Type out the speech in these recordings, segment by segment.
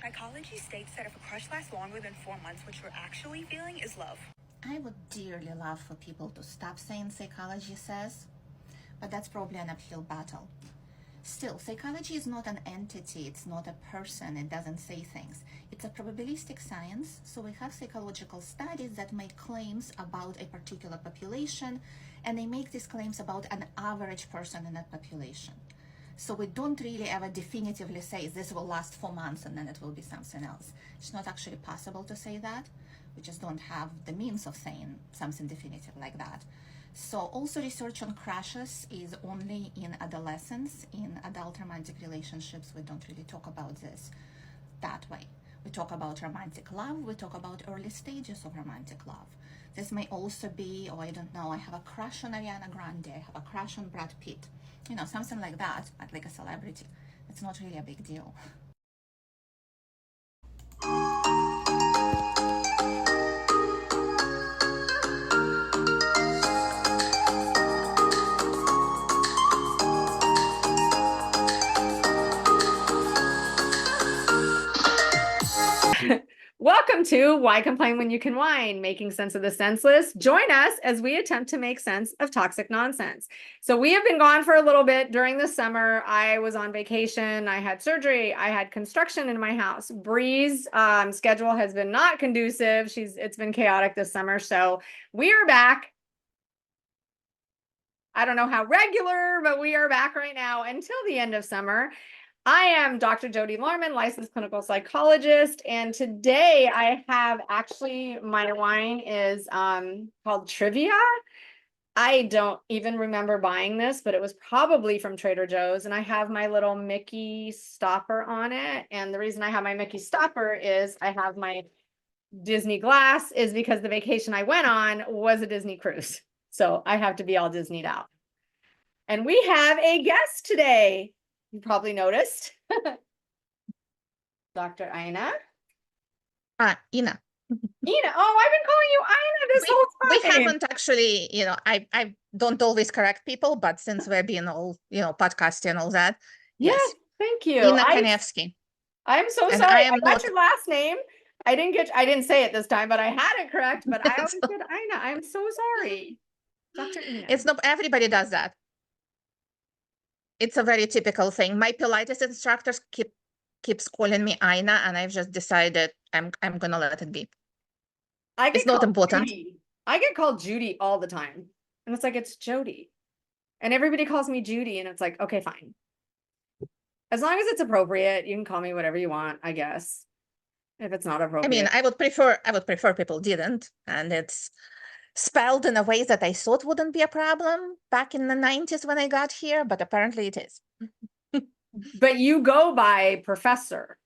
Psychology states that if a crush lasts longer than 4 months, what you're actually feeling is love. I would dearly love for people to stop saying psychology says, but that's probably an uphill battle. Still, psychology is not an entity, it's not a person, it doesn't say things. It's a probabilistic science, so we have psychological studies that make claims about a particular population, and they make these claims about an average person in that population. So we don't really ever definitively say this will last 4 months and then it will be something else. It's not actually possible to say that. We just don't have the means of saying something definitive like that. So also research on crushes is only in adolescence. In adult romantic relationships, we don't really talk about this that way. We talk about romantic love, we talk about early stages of romantic love. This may also be, oh, I don't know, I have a crush on Ariana Grande, I have a crush on Brad Pitt, you know, something like that, but like a celebrity. It's not really a big deal. Welcome to Why Complain When You Can Whine, making sense of the senseless. Join us as we attempt to make sense of toxic nonsense. So we have been gone for a little bit during the summer. I was on vacation. I had surgery. I had construction in my house. Bree's schedule has been not conducive. It's been chaotic this summer. So we are back. I don't know how regular, but we are back right now until the end of summer. I am Dr. Jody Lorman, licensed clinical psychologist, and today I have actually, my wine is called Trivia. I don't even remember buying this, but it was probably from Trader Joe's, and I have my little Mickey stopper on it. And the reason I have my Mickey stopper is I have my Disney glass is because the vacation I went on was a Disney cruise. So I have to be all Disneyed out. And we have a guest today. You probably noticed. Dr. Ina. Ina. Ina. Oh, I've been calling you Ina this whole time. We haven't actually, you know, I don't always correct people, but since we're being all, you know, podcasting and all that. Yes, thank you. Ina Kanevsky. I'm so And sorry. I got your last name. I didn't say it this time, but I had it correct. But I always said Ina. I'm so sorry. Dr. Ina. It's not everybody does that. It's a very typical thing. My Pilates instructors keeps calling me Ina, and I've just decided I'm gonna let it be. It's not important. Judy. I get called Judy all the time, and it's like it's Jody, and everybody calls me Judy, and it's like okay, fine. As long as it's appropriate, you can call me whatever you want, I guess. If it's not appropriate, I mean, I would prefer people didn't, and it's spelled in a way that I thought wouldn't be a problem back in the 90s when I got here, but apparently it is. But you go by professor,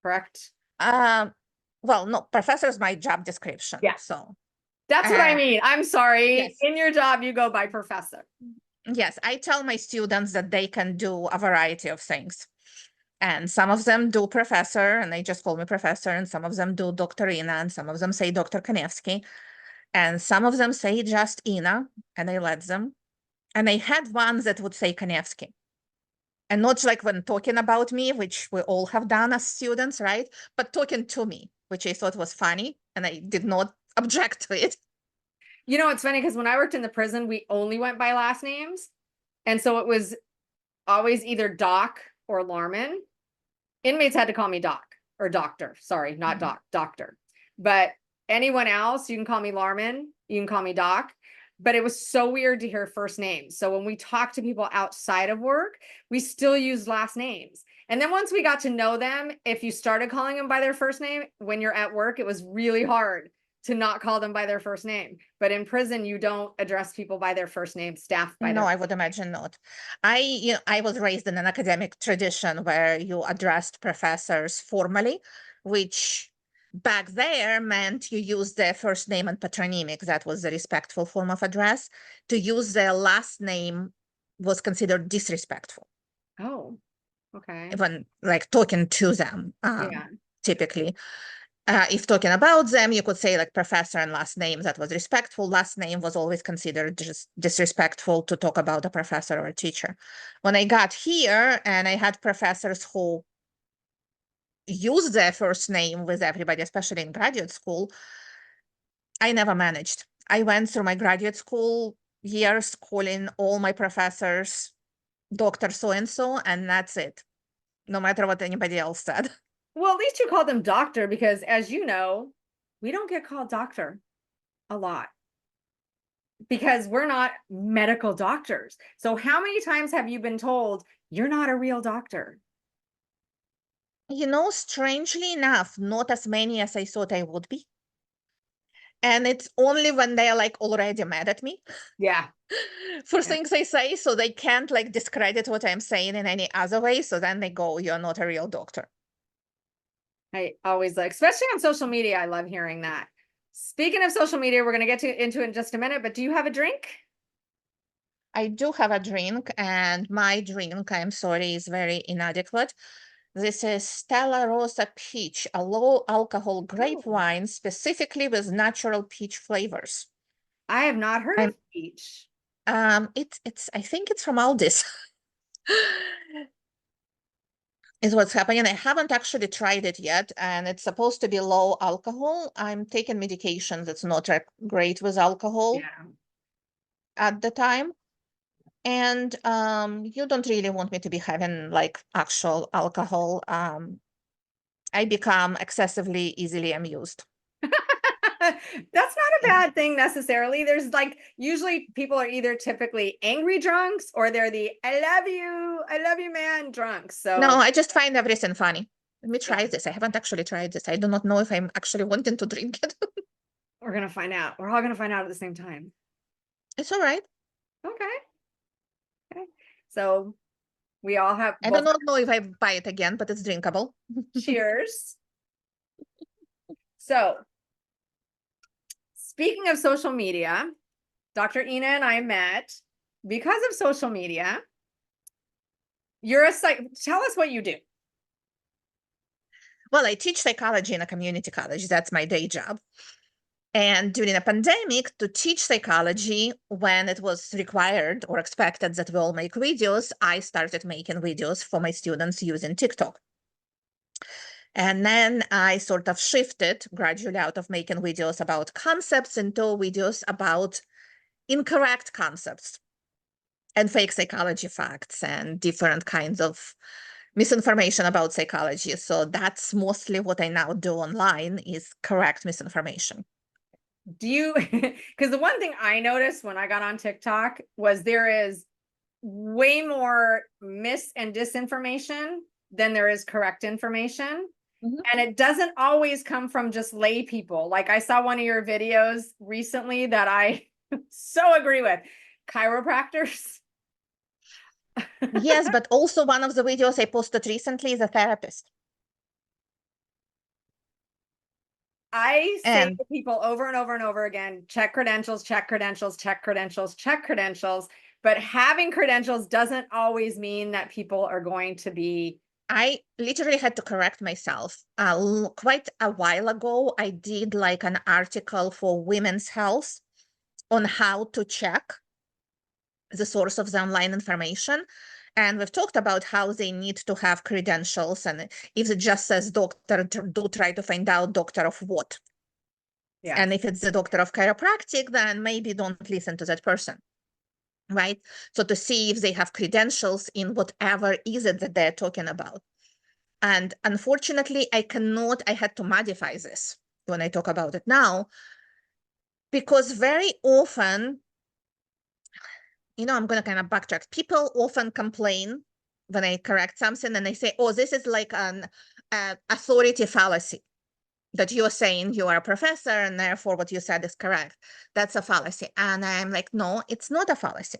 correct? Well, no, professor is my job description. Yeah. So that's what I mean. I'm sorry. Yes. In your job, you go by professor. Yes, I tell my students that they can do a variety of things. And some of them do professor, and they just call me professor, and some of them do Dr. Ina, and some of them say Dr. Kanevsky. And some of them say just Ina, and I let them. And I had ones that would say Kanevsky. And not like when talking about me, which we all have done as students, right? But talking to me, which I thought was funny, and I did not object to it. You know, it's funny because when I worked in the prison, we only went by last names. And so it was always either Doc or Larman. Inmates had to call me Doc or Doctor. Sorry, not Doc, Doctor. But anyone else, you can call me Larman, you can call me Doc. But it was so weird to hear first names. So when we talk to people outside of work, we still use last names. And then once we got to know them, if you started calling them by their first name, when you're at work, it was really hard to not call them by their first name. But in prison, you don't address people by their first name, staff by No, I would imagine not. I was raised in an academic tradition where you addressed professors formally, which back there meant you use their first name and patronymic. That was the respectful form of address. To use their last name was considered disrespectful. Oh, okay. When like talking to them, Yeah. typically. If talking about them, you could say like professor and last name, that was respectful. Last name was always considered just disrespectful to talk about a professor or a teacher. When I got here and I had professors who use their first name with everybody, especially in graduate school, I never managed. I went through my graduate school years calling all my professors Dr. So-and-so, and that's it. No matter what anybody else said. Well, at least you called them doctor, because as you know, we don't get called doctor a lot because we're not medical doctors. So how many times have you been told you're not a real doctor? You know, strangely enough, not as many as I thought I would be. And it's only when they're like already mad at me Yeah. for things I say, so they can't like discredit what I'm saying in any other way. So then they go, you're not a real doctor. I always like, especially on social media, I love hearing that. Speaking of social media, we're going to get into it in just a minute, but do you have a drink? I do have a drink, and my drink, I'm sorry, is very inadequate. This is Stella Rosa Peach, a low alcohol grape Oh. wine specifically with natural peach flavors. I have not heard I'm- of peach. It's I think it's from Aldi's. Is what's happening. I haven't actually tried it yet, and it's supposed to be low alcohol. I'm taking medication that's not great with alcohol Yeah. at the time. And you don't really want me to be having like actual alcohol. I become excessively easily amused. That's not a bad thing necessarily. There's like, usually people are either typically angry drunks or they're the I love you, man drunks. So No, I just find everything funny. Let me try yeah, this. I haven't actually tried this. I do not know if I'm actually wanting to drink it. we're gonna find out. We're all gonna find out at the same time. It's all right. Okay. Okay. So we all have I do both. not know if I buy it again, but it's drinkable. Cheers. So speaking of social media, Dr. Ina and I met because of social media. You're a tell us what you do. Well, I teach psychology in a community college. That's my day job. And during a pandemic, to teach psychology when it was required or expected that we all make videos, I started making videos for my students using TikTok. And then I sort of shifted gradually out of making videos about concepts into videos about incorrect concepts and fake psychology facts and different kinds of misinformation about psychology. So that's mostly what I now do online is correct misinformation. Do you, because the one thing I noticed when I got on TikTok was there is way more mis and disinformation than there is correct information. Mhm. And it doesn't always come from just lay people. Like I saw one of your videos recently that I so agree with. Chiropractors. Yes, but also one of the videos I posted recently is a therapist. I say And to people over and over and over again, check credentials, check credentials, check credentials, check credentials. But having credentials doesn't always mean that people are going to be. I literally had to correct myself. Quite a while ago, I did like an article for Women's Health on how to check the source of the online information. And we've talked about how they need to have credentials. And if it just says doctor, do try to find out doctor of what. Yeah. And if it's the doctor of chiropractic, then maybe don't listen to that person. Right? So to see if they have credentials in whatever is it that they're talking about. And unfortunately, I had to modify this when I talk about it now, because very often, I'm going to kind of backtrack. People often complain when I correct something and they say, oh, this is like an authority fallacy, that you're saying you are a professor and therefore what you said is correct. That's a fallacy. And I'm like, no, it's not a fallacy.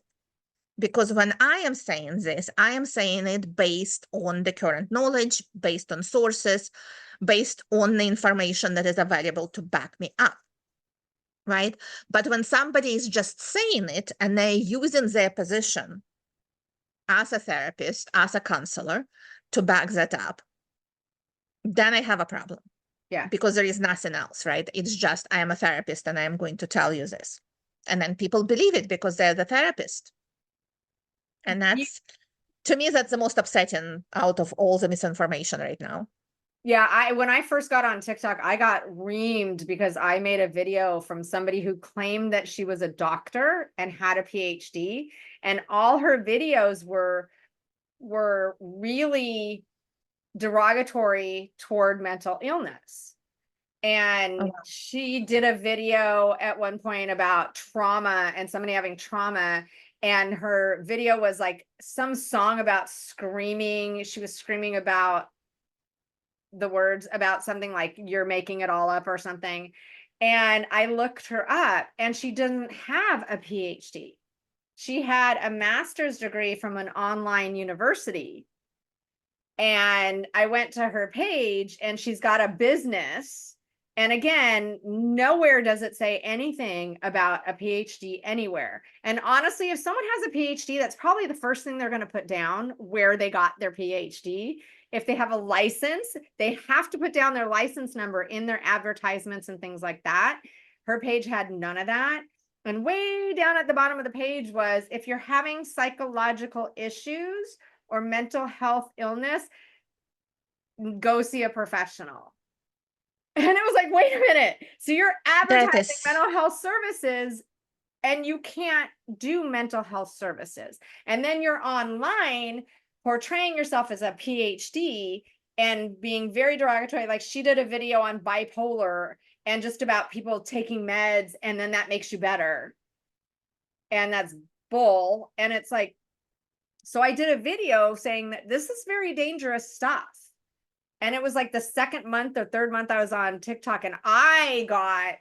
Because when I am saying this, I am saying it based on the current knowledge, based on sources, based on the information that is available to back me up. Right? But when somebody is just saying it and they're using their position as a therapist, as a counselor to back that up, then I have a problem. Yeah. Because there is nothing else, right? It's just, I am a therapist and I am going to tell you this. And then people believe it because they're the therapist. And that's, to me, that's the most upsetting out of all the misinformation right now. Yeah, when I first got on TikTok, I got reamed because I made a video from somebody who claimed that she was a doctor and had a PhD, and all her videos were really derogatory toward mental illness. And she did a video at one point about trauma and somebody having trauma, and her video was like some song about screaming. She was screaming about the words about something like you're making it all up or something. And I looked her up, and she doesn't have a PhD. She had a master's degree from an online university. And I went to her page, and she's got a business. And again, nowhere does it say anything about a PhD anywhere. And honestly, if someone has a PhD, that's probably the first thing they're going to put down, where they got their PhD. If they have a license, they have to put down their license number in their advertisements and things like that. Her page had none of that. And way down at the bottom of the page was, if you're having psychological issues or mental health illness, go see a professional. And it was like, wait a minute. So you're advertising mental health services, and you can't do mental health services. And then you're online portraying yourself as a PhD and being very derogatory. Like, she did a video on bipolar and just about people taking meds, and then that makes you better. And that's bull. And it's like, so I did a video saying that this is very dangerous stuff. And it was like the second month or third month I was on TikTok, and I got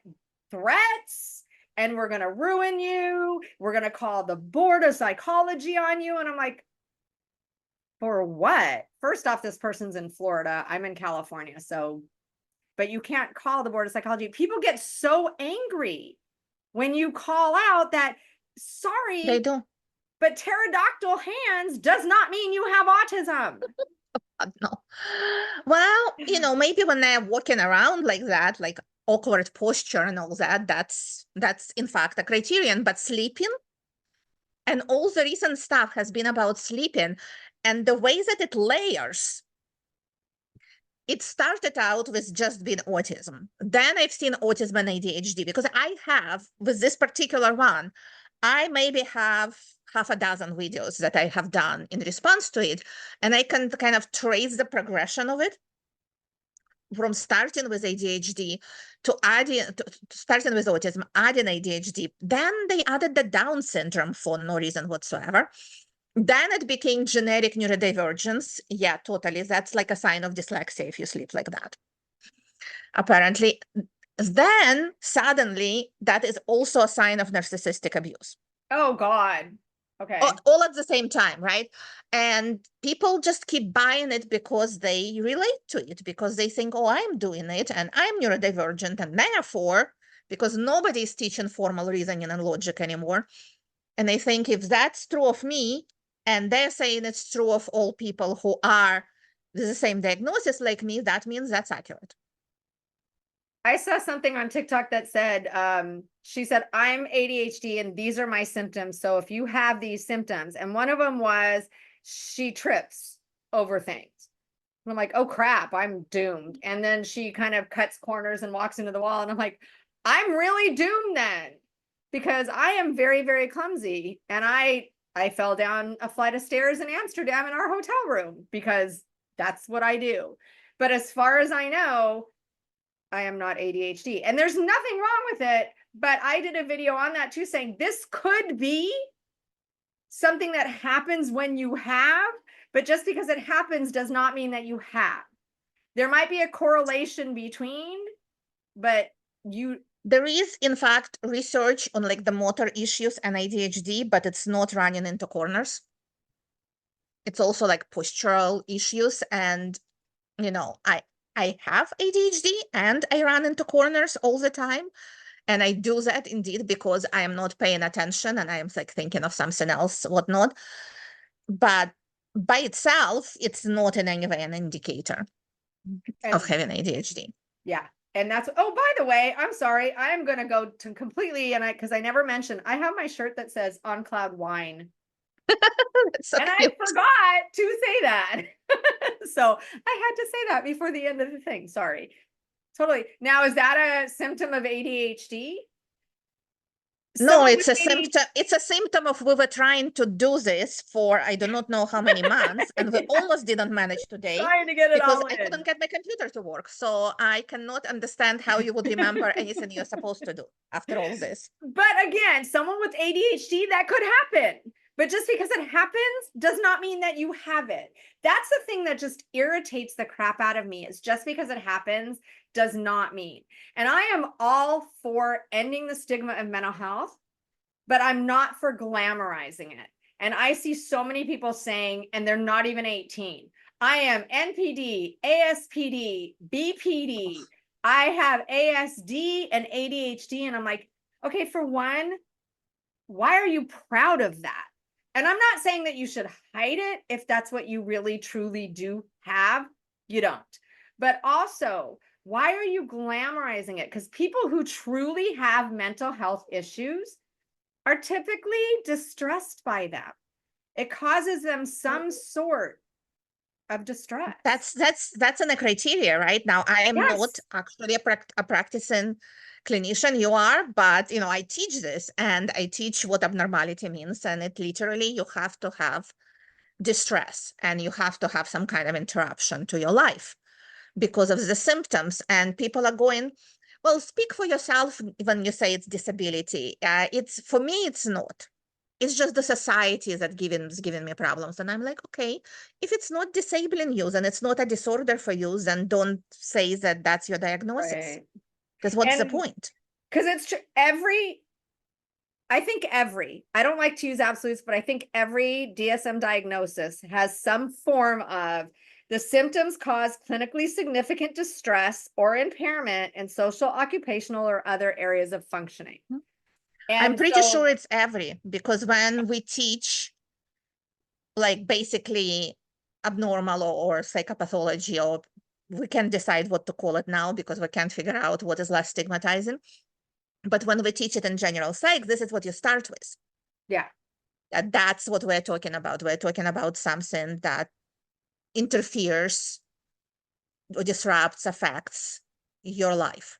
threats, and we're going to ruin you. We're going to call the board of psychology on you. And I'm like, for what? First off, this person's in Florida. I'm in California. So, but you can't call the board of psychology. People get so angry when you call out that, sorry, They do. but pterodactyl hands does not mean you have autism. No. Well, maybe when they're walking around like that, like awkward posture and all that, that's in fact a criterion. But sleeping, and all the recent stuff has been about sleeping, and the way that it layers. It started out with just being autism. Then I've seen autism and ADHD, because I have, with this particular one, I maybe have half a dozen videos that I have done in response to it. And I can kind of trace the progression of it from starting with ADHD to starting with autism, adding ADHD. Then they added the Down syndrome for no reason whatsoever. Then it became genetic neurodivergence. Yeah, totally. That's like a sign of dyslexia if you sleep like that, apparently. Then suddenly that is also a sign of narcissistic abuse. Oh, God. Okay. All at the same time, right? And people just keep buying it because they relate to it, because they think, oh, I'm doing it and I'm neurodivergent, and therefore, because nobody's teaching formal reasoning and logic anymore, and they think if that's true of me, and they're saying it's true of all people who are with the same diagnosis like me, that means that's accurate. I saw something on TikTok that said, she said, I'm ADHD and these are my symptoms. So if you have these symptoms, and one of them was she trips over things. And I'm like, oh crap, I'm doomed. And then she kind of cuts corners and walks into the wall. And I'm like, I'm really doomed then, because I am very, very clumsy. And I fell down a flight of stairs in Amsterdam in our hotel room because that's what I do. But as far as I know, I am not ADHD, and there's nothing wrong with it. But I did a video on that too, saying this could be something that happens when you have, but just because it happens does not mean that you have. There might be a correlation between, but there is, in fact, research on like the motor issues and ADHD, but it's not running into corners. It's also like postural issues. And, I have ADHD and I run into corners all the time. And I do that indeed because I am not paying attention and I am like thinking of something else, whatnot. But by itself, it's not in any way an indicator of having ADHD. Yeah. And that's, oh, by the way, I'm sorry. I'm going to go to completely, because I never mentioned, I have my shirt that says On Cloud Wine. So and cute. I forgot to say that. So I had to say that before the end of the thing. Sorry. Totally. Now, is that a symptom of ADHD? No, Someone it's with a ADHD, symptom. It's a symptom of we were trying to do this for I do not know how many months, and we almost didn't manage today trying to get it because all I in. couldn't get my computer to work. So I cannot understand how you would remember anything you're supposed to do after all this. But again, someone with ADHD, that could happen. But just because it happens does not mean that you have it. That's the thing that just irritates the crap out of me, is just because it happens does not mean. And I am all for ending the stigma of mental health, but I'm not for glamorizing it. And I see so many people saying, and they're not even 18, I am NPD, ASPD, BPD, I have ASD and ADHD. And I'm like, okay, for one, why are you proud of that? And I'm not saying that you should hide it if that's what you really truly do have. You don't. But also, why are you glamorizing it? Because people who truly have mental health issues are typically distressed by them. It causes them some sort of distress. That's in the criteria, right? Now I am Yes. not actually a practicing clinician. You are, but I teach this, and I teach what abnormality means, and it literally you have to have distress, and you have to have some kind of interruption to your life because of the symptoms. And people are going, well, speak for yourself when you say it's disability. It's for me, it's not. It's just the society that giving me problems. And I'm like, okay, if it's not disabling you, then it's not a disorder for you, then don't say that that's your diagnosis. Right. Because what's the And point? because it's true, I don't like to use absolutes, but I think every DSM diagnosis has some form of the symptoms cause clinically significant distress or impairment in social, occupational, or other areas of functioning. I'm And pretty so, sure it's every, because when we teach like basically abnormal or psychopathology, or we can decide what to call it now because we can't figure out what is less stigmatizing. But when we teach it in general psych, this is what you start with. yeah. That's what we're talking about. We're talking about something that interferes or disrupts, affects your life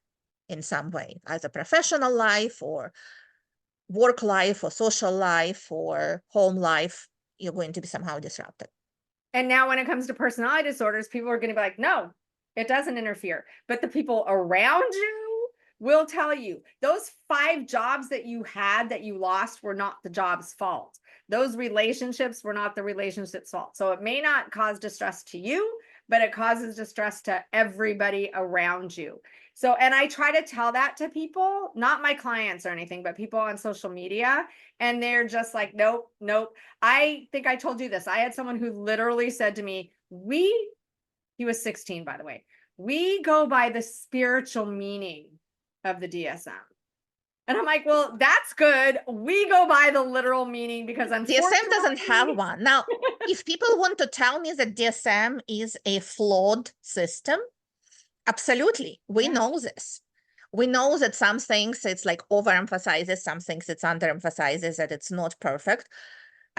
in some way, either professional life or work life or social life or home life. You're going to be somehow disrupted. And now when it comes to personality disorders, people are going to be like, no, it doesn't interfere. But the people around you will tell you those 5 jobs that you had that you lost were not the job's fault. Those relationships were not the relationship's fault. So it may not cause distress to you, but it causes distress to everybody around you. So, and I try to tell that to people, not my clients or anything, but people on social media. And they're just like, nope, nope. I think I told you this. I had someone who literally said to me, he was 16, by the way, we go by the spiritual meaning of the DSM. And I'm like, well, that's good. We go by the literal meaning because unfortunately DSM doesn't have one. Now, if people want to tell me that DSM is a flawed system, absolutely. We know this. We know that some things it's like overemphasizes, some things it's underemphasizes, that it's not perfect.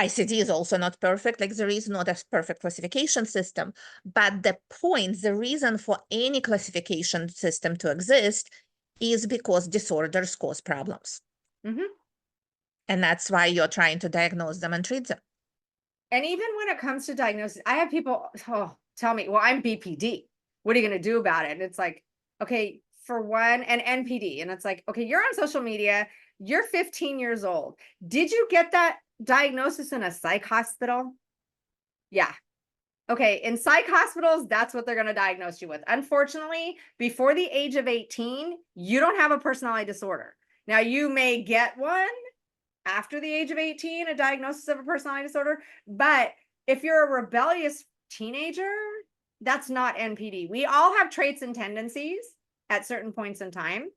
ICD is also not perfect. Like there is not a perfect classification system. But the point, the reason for any classification system to exist is because disorders cause problems. Mhm. And that's why you're trying to diagnose them and treat them. And even when it comes to diagnosis, I have people tell me, well, I'm BPD. What are you going to do about it? And it's like, okay, for one, and NPD. And it's like, okay, you're on social media. You're 15 years old. Did you get that diagnosis in a psych hospital? Yeah. Okay, in psych hospitals, that's what they're going to diagnose you with. Unfortunately, before the age of 18, you don't have a personality disorder. Now, you may get one after the age of 18, a diagnosis of a personality disorder, but if you're a rebellious teenager, that's not NPD. We all have traits and tendencies at certain points in time,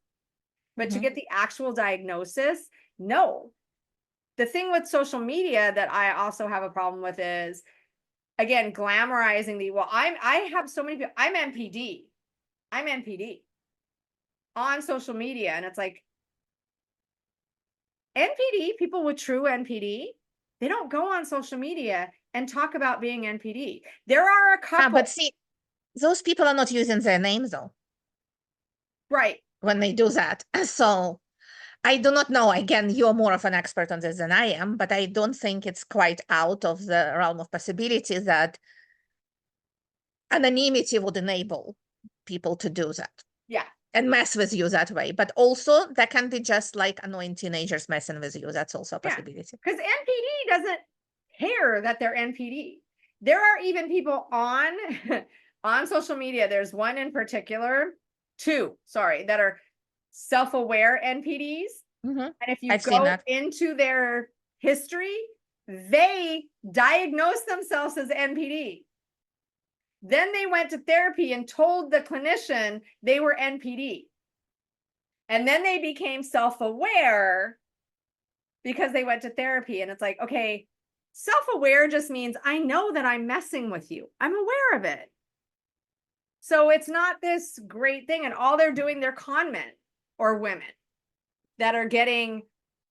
but to get the actual diagnosis, no. The thing with social media that I also have a problem with is, again, glamorizing I have so many people, I'm NPD on social media. And it's like, NPD, people with true NPD, they don't go on social media and talk about being NPD. There are a couple. But see, those people are not using their names though. Right. When they do that. So I do not know. Again, you're more of an expert on this than I am, but I don't think it's quite out of the realm of possibility that anonymity would enable people to do that. Yeah. And mess with you that way. But also that can be just like annoying teenagers messing with you. That's also a possibility. Because NPD doesn't care that they're NPD. There are even people on on social media. There's one in particular, two, sorry, that are self-aware NPDs. And if you go into their history, they diagnosed themselves as NPD. Then they went to therapy and told the clinician they were NPD. And then they became self-aware because they went to therapy. And it's like, okay, self-aware just means I know that I'm messing with you. I'm aware of it. So it's not this great thing. And all they're doing, they're con men or women that are getting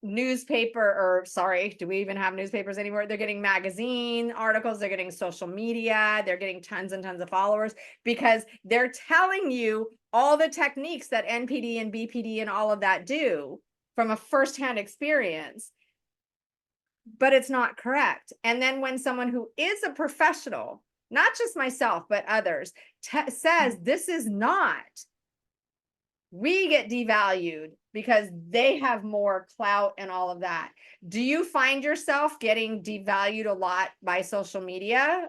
newspaper, or sorry, do we even have newspapers anymore? They're getting magazine articles, they're getting social media, they're getting tons and tons of followers because they're telling you all the techniques that NPD and BPD and all of that do from a firsthand experience, but it's not correct. And then when someone who is a professional, not just myself, but others, says this is not, we get devalued because they have more clout and all of that. Do you find yourself getting devalued a lot by social media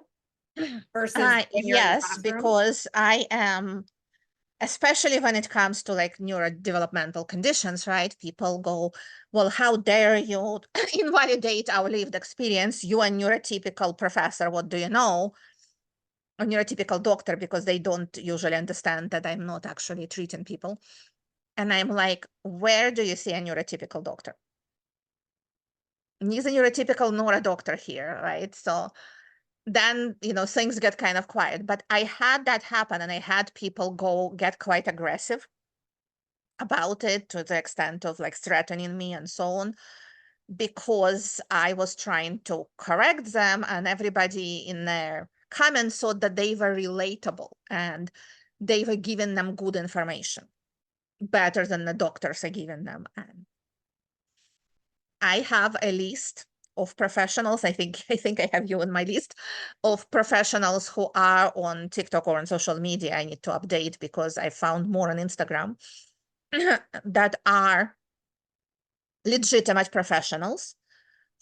versus yes, because I am, especially when it comes to like neurodevelopmental conditions, right? People go, well, how dare you invalidate our lived experience? You a neurotypical professor, what do you know? A neurotypical doctor, because they don't usually understand that I'm not actually treating people. And I'm like, where do you see a neurotypical doctor? Neither neurotypical nor a doctor here, right? So then, things get kind of quiet. But I had that happen, and I had people get quite aggressive about it to the extent of like threatening me and so on, because I was trying to correct them, and everybody in their comments thought that they were relatable and they were giving them good information, better than the doctors are giving them. And I have a list of professionals. I think I have you in my list of professionals who are on TikTok or on social media. I need to update because I found more on Instagram that are legitimate professionals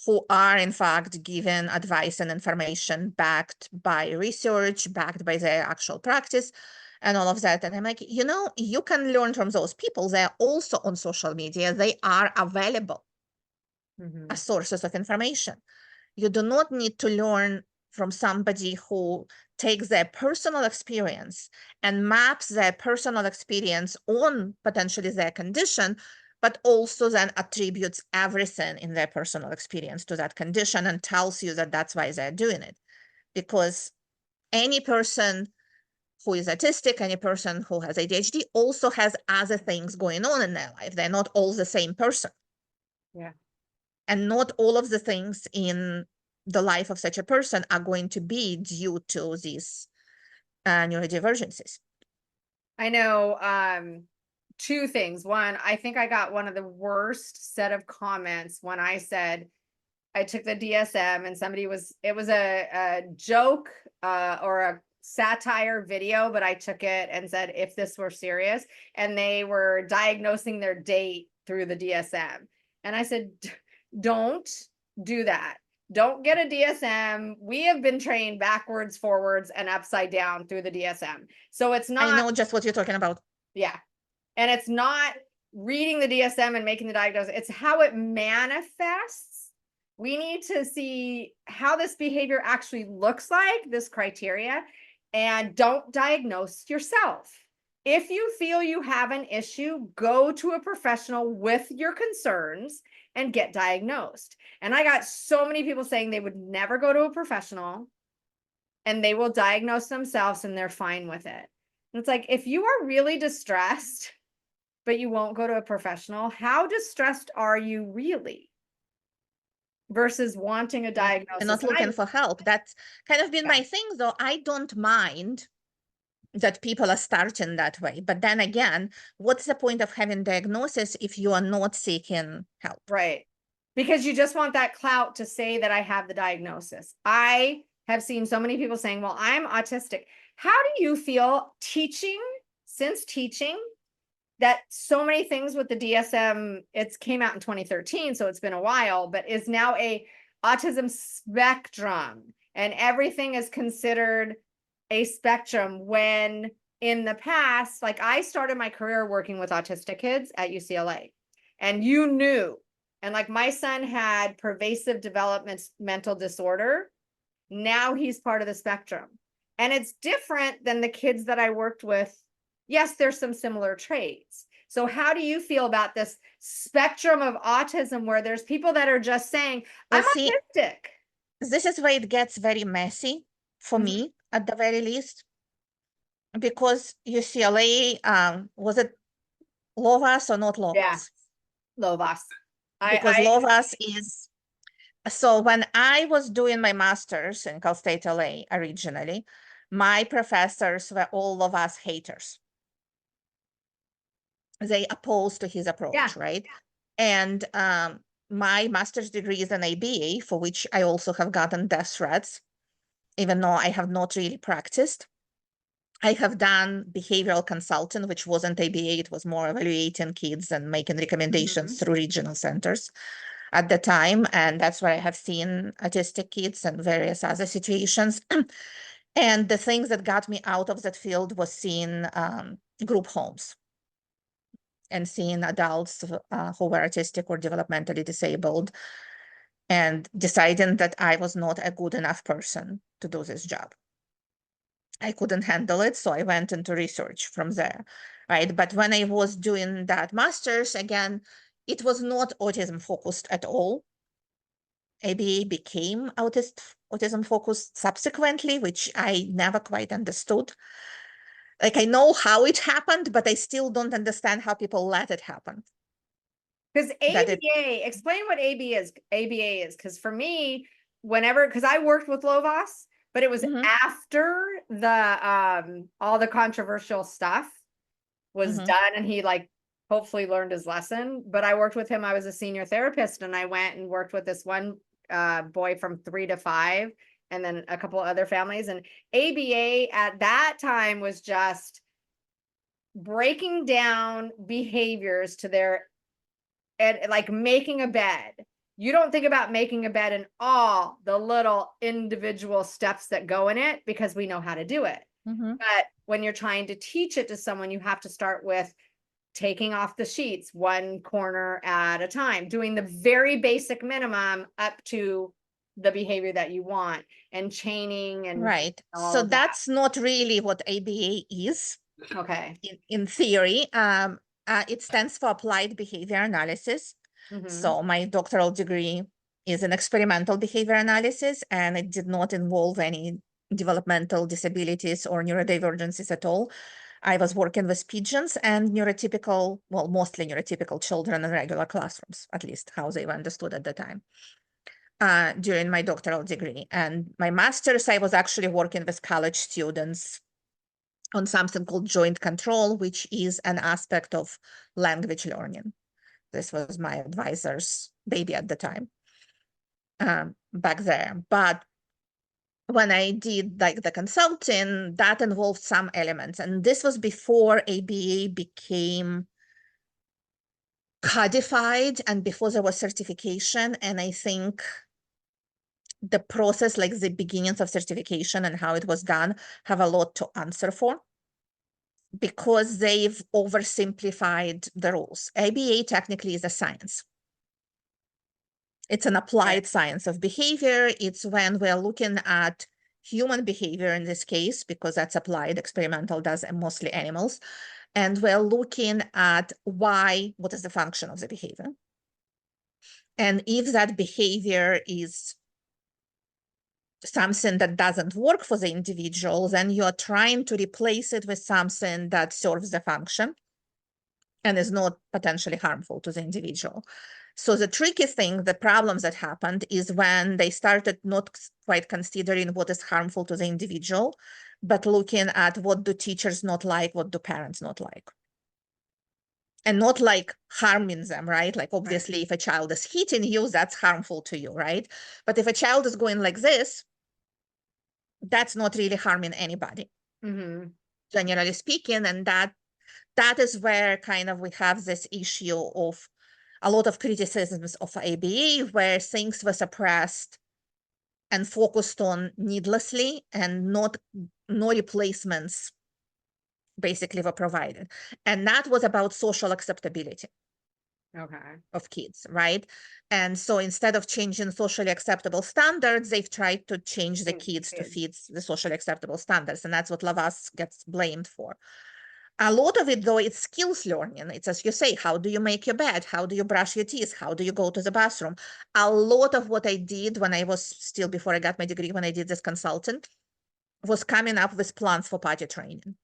who are in fact given advice and information backed by research, backed by their actual practice and all of that. And I'm like, you can learn from those people. They're also on social media. They are available as sources of information. You do not need to learn from somebody who takes their personal experience and maps their personal experience on potentially their condition, but also then attributes everything in their personal experience to that condition and tells you that that's why they're doing it. Because any person who is autistic, any person who has ADHD also has other things going on in their life. They're not all the same person. Yeah. And not all of the things in the life of such a person are going to be due to these neurodivergencies. I know two things. One, I think I got one of the worst set of comments when I said I took the DSM and it was a joke or a satire video, but I took it and said, if this were serious, and they were diagnosing their date through the DSM. And I said, don't do that. Don't get a DSM. We have been trained backwards, forwards, and upside down through the DSM. So it's not. I know just what you're talking about. Yeah. And it's not reading the DSM and making the diagnosis. It's how it manifests. We need to see how this behavior actually looks like, this criteria, and don't diagnose yourself. If you feel you have an issue, go to a professional with your concerns and get diagnosed. And I got so many people saying they would never go to a professional and they will diagnose themselves and they're fine with it. And it's like, if you are really distressed, but you won't go to a professional, how distressed are you really? versus wanting a diagnosis. And not looking for help. That's kind of been my thing, though. I don't mind that people are starting that way. But then again, what's the point of having diagnosis if you are not seeking help? Right. Because you just want that clout to say that I have the diagnosis. I have seen so many people saying, well, I'm autistic. How do you feel since teaching, that so many things with the DSM, it's came out in 2013, so it's been a while, but is now a autism spectrum, and everything is considered a spectrum, when in the past, like I started my career working with autistic kids at UCLA, and you knew, and like my son had pervasive developmental disorder. Now he's part of the spectrum, and it's different than the kids that I worked with. Yes, there's some similar traits. So how do you feel about this spectrum of autism, where there's people that are just saying, I'm autistic? This is where it gets very messy for me, at the very least, because UCLA, was it Lovas or not Lovas? Yeah, Lovas. Because Lovas is, so when I was doing my master's in Cal State LA originally, my professors were all Lovas haters. They opposed to his approach, right? And my master's degree is an ABA, for which I also have gotten death threats, even though I have not really practiced. I have done behavioral consulting, which wasn't ABA, it was more evaluating kids and making recommendations through regional centers at the time. And that's where I have seen autistic kids and various other situations. And the things that got me out of that field was seeing group homes and seeing adults who were autistic or developmentally disabled, and deciding that I was not a good enough person to do this job. I couldn't handle it, so I went into research from there, right? But when I was doing that master's, again, it was not autism focused at all. ABA became autism focused subsequently, which I never quite understood. Like, I know how it happened, but I still don't understand how people let it happen. Because ABA, explain what ABA is, because for me, because I worked with Lovas, but it was after the all the controversial stuff was done, and he like hopefully learned his lesson. But I worked with him. I was a senior therapist, and I went and worked with this one boy from 3 to 5, and then a couple other families. And ABA at that time was just breaking down behaviors to their, and like making a bed. You don't think about making a bed and all the little individual steps that go in it, because we know how to do it. But when you're trying to teach it to someone, you have to start with taking off the sheets one corner at a time, doing the very basic minimum up to the behavior that you want, and chaining and right. So that's not really what ABA is. Okay. In theory, it stands for Applied Behavior Analysis. So my doctoral degree is in experimental behavior analysis, and it did not involve any developmental disabilities or neurodivergencies at all. I was working with pigeons and neurotypical, well, mostly neurotypical children in regular classrooms, at least how they were understood at the time, during my doctoral degree. And my master's, I was actually working with college students on something called joint control, which is an aspect of language learning. This was my advisor's baby at the time, back there. But when I did like the consulting, that involved some elements. And this was before ABA became codified and before there was certification. And I think the process, like the beginnings of certification and how it was done, have a lot to answer for, because they've oversimplified the rules. ABA technically is a science. It's an applied science of behavior. It's when we're looking at human behavior in this case, because that's applied. Experimental does mostly animals. And we're looking at what is the function of the behavior. And if that behavior is something that doesn't work for the individual, then you're trying to replace it with something that serves the function. and is not potentially harmful to the individual. So the tricky thing, the problems that happened is when they started not quite considering what is harmful to the individual, but looking at what do teachers not like, what do parents not like. And not like harming them, right? Like obviously if a child is hitting you, that's harmful to you, right? But if a child is going like this, that's not really harming anybody, generally speaking. And that is where kind of we have this issue of a lot of criticisms of ABA, where things were suppressed and focused on needlessly, and no replacements basically were provided. And that was about social acceptability of kids, right? And so instead of changing socially acceptable standards, they've tried to change the kids to fit the socially acceptable standards. And that's what Lavas gets blamed for. A lot of it, though, it's skills learning. It's, as you say, how do you make your bed? How do you brush your teeth? How do you go to the bathroom? A lot of what I did when I was still, before I got my degree, when I did this consultant, was coming up with plans for potty training,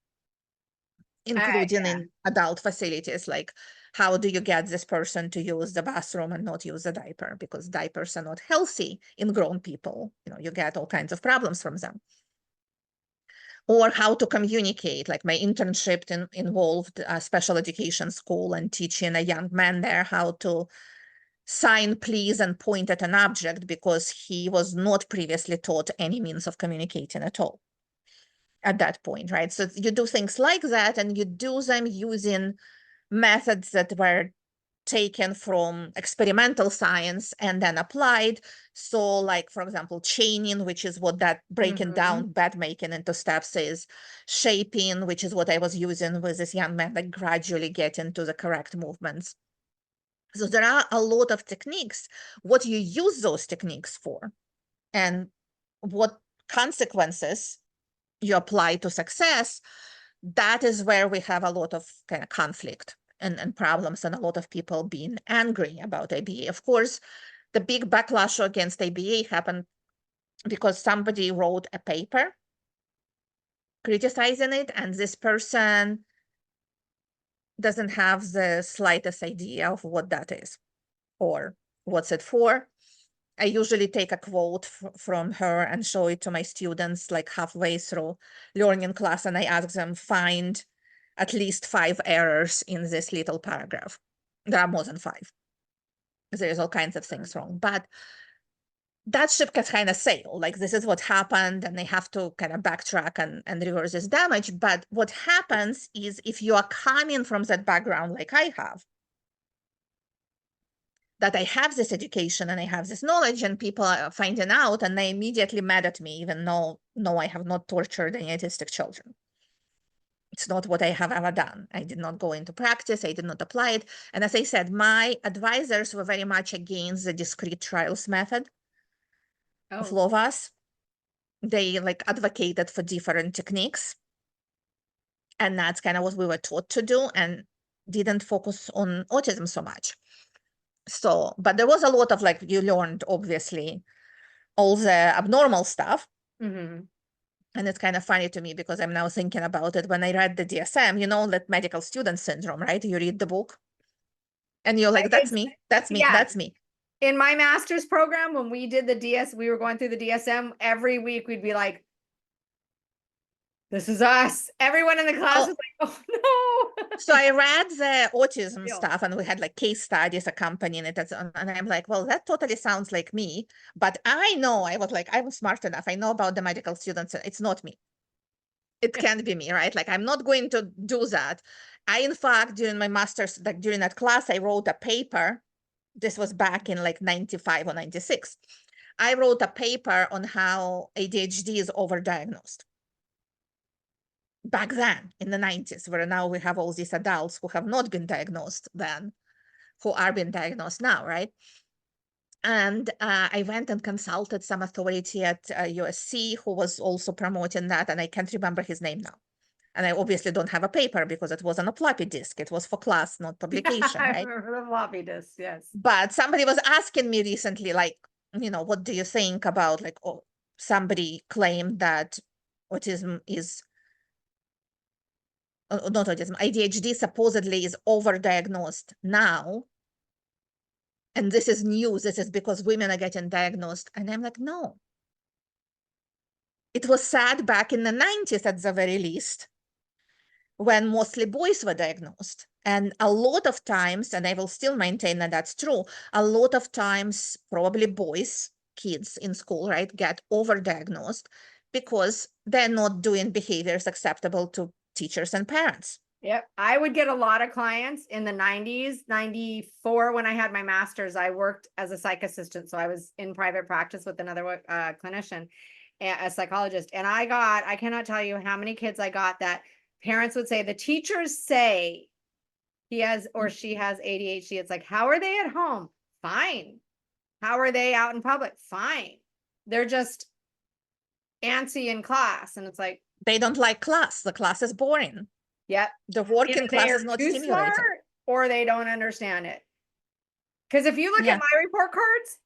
including in adult facilities, like how do you get this person to use the bathroom and not use a diaper, because diapers are not healthy in grown people. You get all kinds of problems from them. Or how to communicate. Like my internship involved a special education school and teaching a young man there how to sign please and point at an object, because he was not previously taught any means of communicating at all at that point, right? So you do things like that, and you do them using methods that were taken from experimental science and then applied. So like, for example, chaining, which is what that breaking down bed making into steps is, shaping, which is what I was using with this young man, like gradually get into the correct movements. So there are a lot of techniques, what you use those techniques for, and what consequences you apply to success. That is where we have a lot of kind of conflict and problems, and a lot of people being angry about ABA. Of course, the big backlash against ABA happened because somebody wrote a paper criticizing it, and this person doesn't have the slightest idea of what that is or what's it for. I usually take a quote from her and show it to my students like halfway through learning class, and I ask them, find at least 5 errors in this little paragraph. There are more than 5. There's all kinds of things wrong, but that ship can kind of sail. Like, this is what happened, and they have to kind of backtrack and reverse this damage. But what happens is, if you are coming from that background like I have, that I have this education and I have this knowledge, and people are finding out and they immediately mad at me, even though, no, I have not tortured any autistic children. It's not what I have ever done. I did not go into practice. I did not apply it. And as I said, my advisors were very much against the discrete trials method of Lovaas. They like advocated for different techniques. And that's kind of what we were taught to do, and didn't focus on autism so much. So, but there was a lot of like, you learned obviously all the abnormal stuff. And it's kind of funny to me, because I'm now thinking about it. When I read the DSM, that medical student syndrome, right? You read the book and you're like, that's me, that's me, that's me. In my master's program, when we did we were going through the DSM, every week we'd be like, this is us. Everyone in the class was like, oh no. So I read the autism stuff, and we had like case studies accompanying it. And I'm like, well, that totally sounds like me. But I know, I was like, I'm smart enough. I know about the medical students. It's not me. It can't be me, right? Like, I'm not going to do that. I, in fact, during my master's, like during that class, I wrote a paper. This was back in like 95 or 96. I wrote a paper on how ADHD is overdiagnosed. Back then in the 90s, where now we have all these adults who have not been diagnosed then, who are being diagnosed now, right? And I went and consulted some authority at USC who was also promoting that, and I can't remember his name now. And I obviously don't have a paper because it was on a floppy disk. It was for class, not publication, I right? remember the floppy disk, yes. But somebody was asking me recently, like, what do you think about, like, somebody claimed that autism is not autism, ADHD supposedly is overdiagnosed now. And this is news. This is because women are getting diagnosed. And I'm like, no. It was sad back in the 90s at the very least, when mostly boys were diagnosed. And a lot of times, and I will still maintain that that's true, a lot of times, probably boys, kids in school, right, get overdiagnosed because they're not doing behaviors acceptable to teachers and parents. Yep. I would get a lot of clients in the 90s, 94, when I had my master's. I worked as a psych assistant. So I was in private practice with another clinician, a psychologist. And I cannot tell you how many kids I got that parents would say, the teachers say he has or she has ADHD. It's like, how are they at home? Fine. How are they out in public? Fine. They're just antsy in class. And it's like, They don't like class. The class is boring. yep. The work Either in class they is are not too stimulating. smart or they don't understand it. Because if you look Yeah. at my report cards,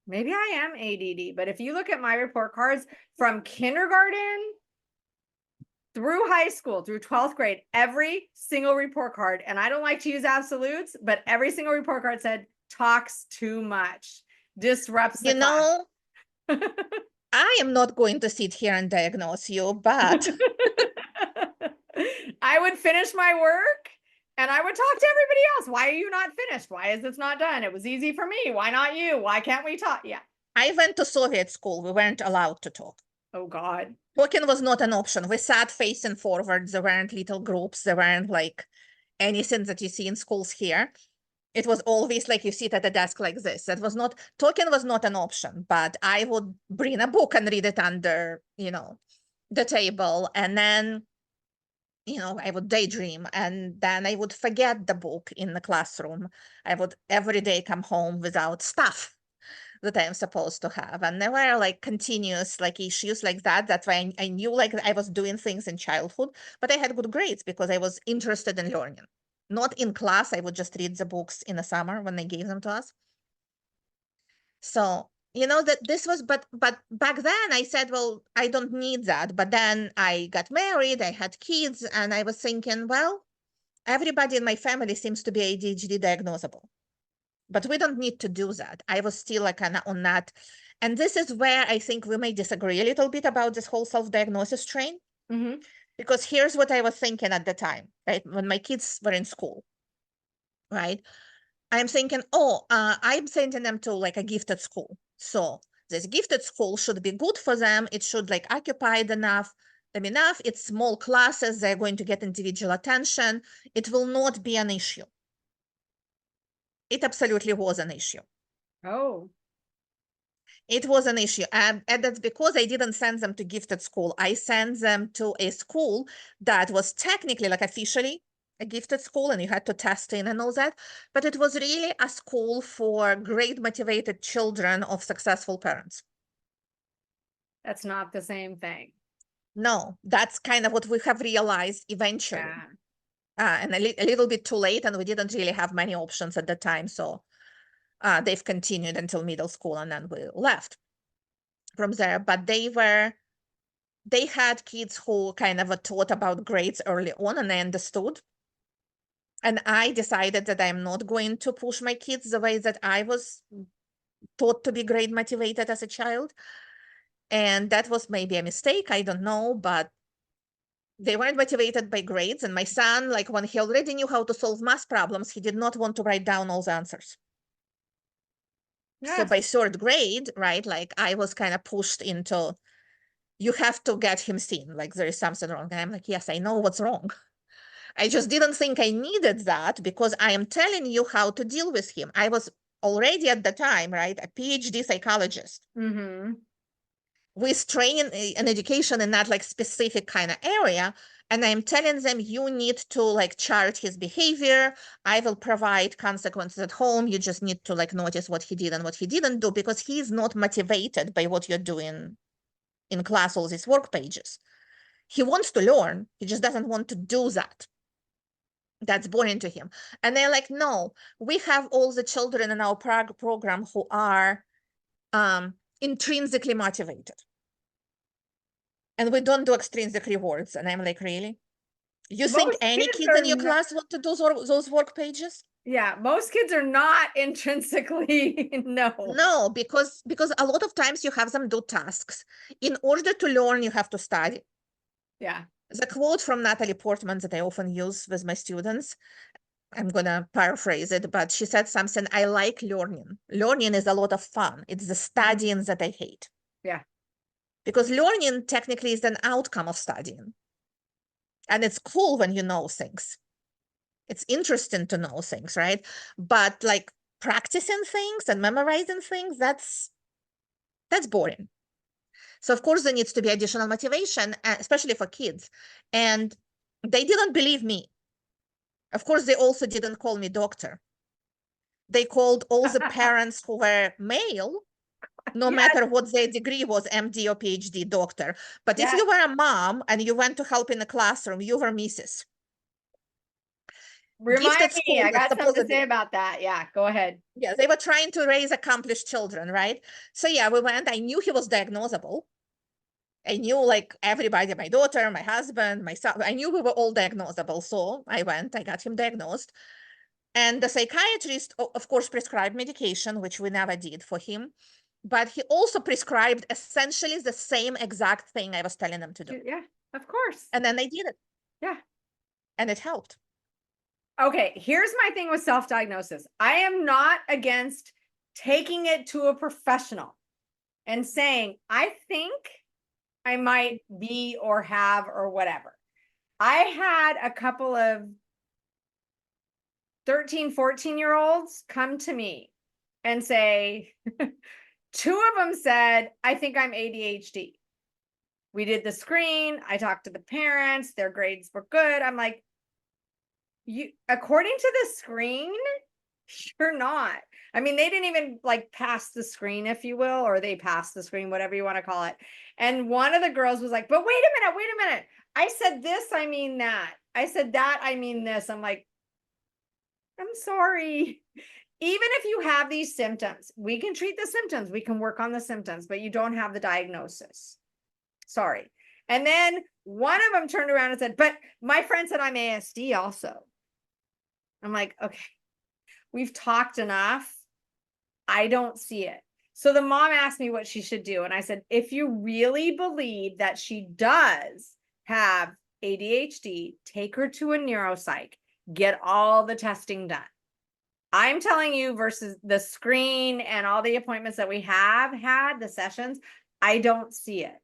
maybe I am ADD, but if you look at my report cards from kindergarten through high school, through 12th grade, every single report card, and I don't like to use absolutes, but every single report card said, talks too much, disrupts the You know, I am not going to sit here and diagnose you, but I would finish my work and I would talk to everybody else. Why are you not finished? Why is this not done? It was easy for me. Why not you? Why can't we talk? Yeah. I went to Soviet school. We weren't allowed to talk. Oh God. Talking was not an option. We sat facing forward. There weren't little groups. There weren't like anything that you see in schools here. It was always like you sit at a desk like this. That was not, talking was not an option, but I would bring a book and read it under, the table. And then, I would daydream, and then I would forget the book in the classroom. I would every day come home without stuff that I'm supposed to have. And there were like continuous like issues like that. That's why I knew like I was doing things in childhood, but I had good grades because I was interested in learning. Not in class. I would just read the books in the summer when they gave them to us. So, that this was, but back then I said, well, I don't need that. But then I got married, I had kids, and I was thinking, well, everybody in my family seems to be ADHD diagnosable. But we don't need to do that. I was still like on that. And this is where I think we may disagree a little bit about this whole self-diagnosis train. Mm-hmm. Because here's what I was thinking at the time, right? When my kids were in school, right? I'm thinking, I'm sending them to like a gifted school. So this gifted school should be good for them. It should like occupy them enough. It's small classes. They're going to get individual attention. It will not be an issue. It absolutely was an issue. Oh. It was an issue. And that's because I didn't send them to gifted school. I sent them to a school that was technically like officially a gifted school, and you had to test in and all that. But it was really a school for grade motivated children of successful parents. That's not the same thing. No, that's kind of what we have realized eventually. Yeah. And a little bit too late, and we didn't really have many options at the time. So they've continued until middle school, and then we left from there. But they had kids who kind of taught about grades early on, and they understood. And I decided that I'm not going to push my kids the way that I was taught to be grade motivated as a child. And that was maybe a mistake. I don't know, but they weren't motivated by grades. And my son, like when he already knew how to solve math problems, he did not want to write down all the answers. Yes. So by third grade, right, like I was kind of pushed into, you have to get him seen, like there is something wrong. And I'm like, yes, I know what's wrong. I just didn't think I needed that because I am telling you how to deal with him. I was already at the time, right, a PhD psychologist. Mm-hmm. With training and education in that like specific kind of area. And I'm telling them, you need to like chart his behavior. I will provide consequences at home. You just need to like notice what he did and what he didn't do, because he's not motivated by what you're doing in class, all these work pages. He wants to learn. He just doesn't want to do that. That's boring to him. And they're like, no, we have all the children in our program who are intrinsically motivated. And we don't do extrinsic rewards. And I'm like, really? You think Most any kids kids in are your not- class want to do those work pages? Yeah, most kids are not intrinsically, no. No, because a lot of times you have them do tasks. In order to learn, you have to study. Yeah. The quote from Natalie Portman that I often use with my students, I'm gonna paraphrase it, but she said something, I like learning. Learning is a lot of fun. It's the studying that I hate. Yeah. Because learning technically is an outcome of studying. And it's cool when you know things. It's interesting to know things, right? But like practicing things and memorizing things, that's boring. So of course there needs to be additional motivation, especially for kids. And they didn't believe me. Of course, they also didn't call me doctor. They called all the parents who were male, no Yes. matter what their degree was, MD or PhD doctor. But if Yes. you were a mom and you went to help in the classroom, you were Mrs. Remind Gifted me, school I that got something to supposedly, say about that. Yeah, go ahead. yeah, they were trying to raise accomplished children, right? So yeah, we went. I knew he was diagnosable. I knew like everybody, my daughter, my husband, myself. I knew we were all diagnosable. So I went, I got him diagnosed. And the psychiatrist, of course, prescribed medication, which we never did for him. But he also prescribed essentially the same exact thing I was telling them to do. Yeah, of course. And then they did it. Yeah. And it helped. Okay, here's my thing with self-diagnosis. I am not against taking it to a professional and saying, I think I might be or have or whatever. I had a couple of 13, 14-year-olds come to me and say, two of them said, I think I'm ADHD. We did the screen. I talked to the parents. Their grades were good. I'm like, you, according to the screen, you're not. I mean, they didn't even like pass the screen, if you will, or they passed the screen, whatever you want to call it. And one of the girls was like, but wait a minute. I said this, I mean that. I said that, I mean this. I'm like, I'm sorry. Even if you have these symptoms, we can treat the symptoms. We can work on the symptoms, but you don't have the diagnosis. Sorry. And then one of them turned around and said, but my friend said I'm ASD also. I'm like, okay, we've talked enough. I don't see it. So the mom asked me what she should do. And I said, if you really believe that she does have ADHD, take her to a neuropsych, get all the testing done. I'm telling you, versus the screen and all the appointments that we have had, the sessions, I don't see it.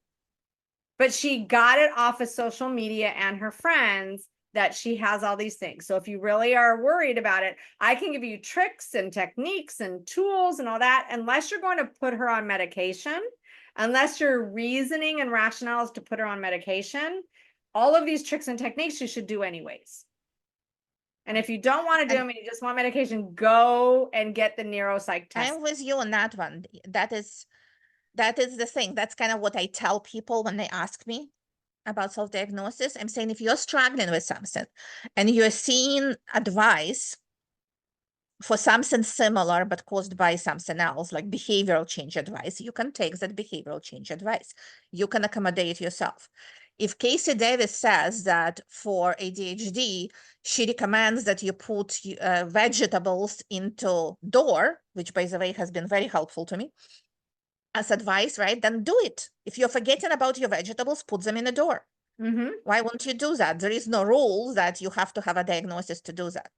But she got it off of social media and her friends that she has all these things. So if you really are worried about it, I can give you tricks and techniques and tools and all that, unless you're going to put her on medication, unless your reasoning and rationale is to put her on medication, all of these tricks and techniques you should do anyways. And if you don't want to do them and you just want medication, go and get the neuropsych test. I'm with you on that one. That is the thing. That's kind of what I tell people when they ask me about self-diagnosis. I'm saying if you're struggling with something and you're seeing advice for something similar but caused by something else, like behavioral change advice, you can take that behavioral change advice. You can accommodate yourself. If Casey Davis says that for ADHD, she recommends that you put vegetables into door, which by the way has been very helpful to me as advice, right? Then do it. If you're forgetting about your vegetables, put them in a door. Why won't you do that? There is no rule that you have to have a diagnosis to do that.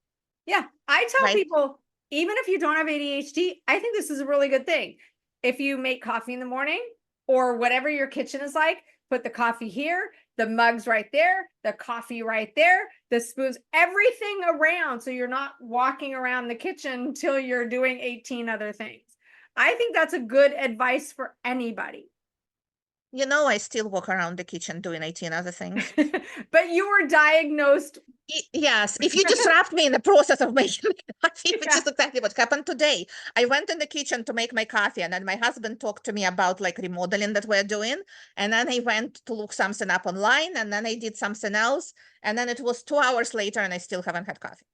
Yeah, I tell Right. people, even if you don't have ADHD, I think this is a really good thing. If you make coffee in the morning or whatever your kitchen is like, put the coffee here, the mugs right there, the coffee right there, the spoons, everything around. So you're not walking around the kitchen until you're doing 18 other things. I think that's a good advice for anybody. You know, I still walk around the kitchen doing 18 other things. But you were diagnosed. Yes, if you disrupt me in the process of making coffee, which Yeah. is exactly what happened today. I went in the kitchen to make my coffee, and then my husband talked to me about like remodeling that we're doing. And then I went to look something up online, and then I did something else. And then it was 2 hours later, and I still haven't had coffee.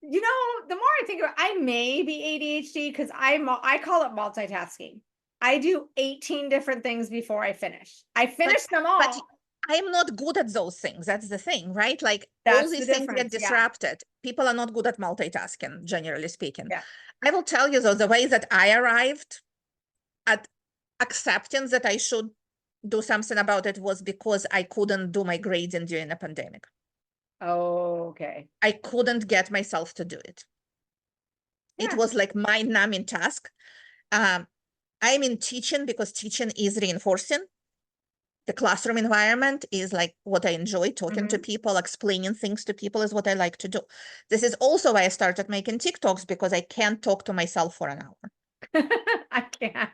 You know, the more I think about it, I may be ADHD because I call it multitasking. I do 18 different things before I finish. I finish them all. I'm not good at those things. That's the thing, right? Like all That's the these things get difference. Yeah. disrupted. People are not good at multitasking, generally speaking. Yeah. I will tell you though, the way that I arrived at acceptance that I should do something about it was because I couldn't do my grading during the pandemic. Oh, okay. I couldn't get myself to do it. It Yeah. was like mind-numbing task. I'm in teaching because teaching is reinforcing. The classroom environment is like what I enjoy. Talking to people, explaining things to people is what I like to do. This is also why I started making TikToks, because I can't talk to myself for an hour. I can.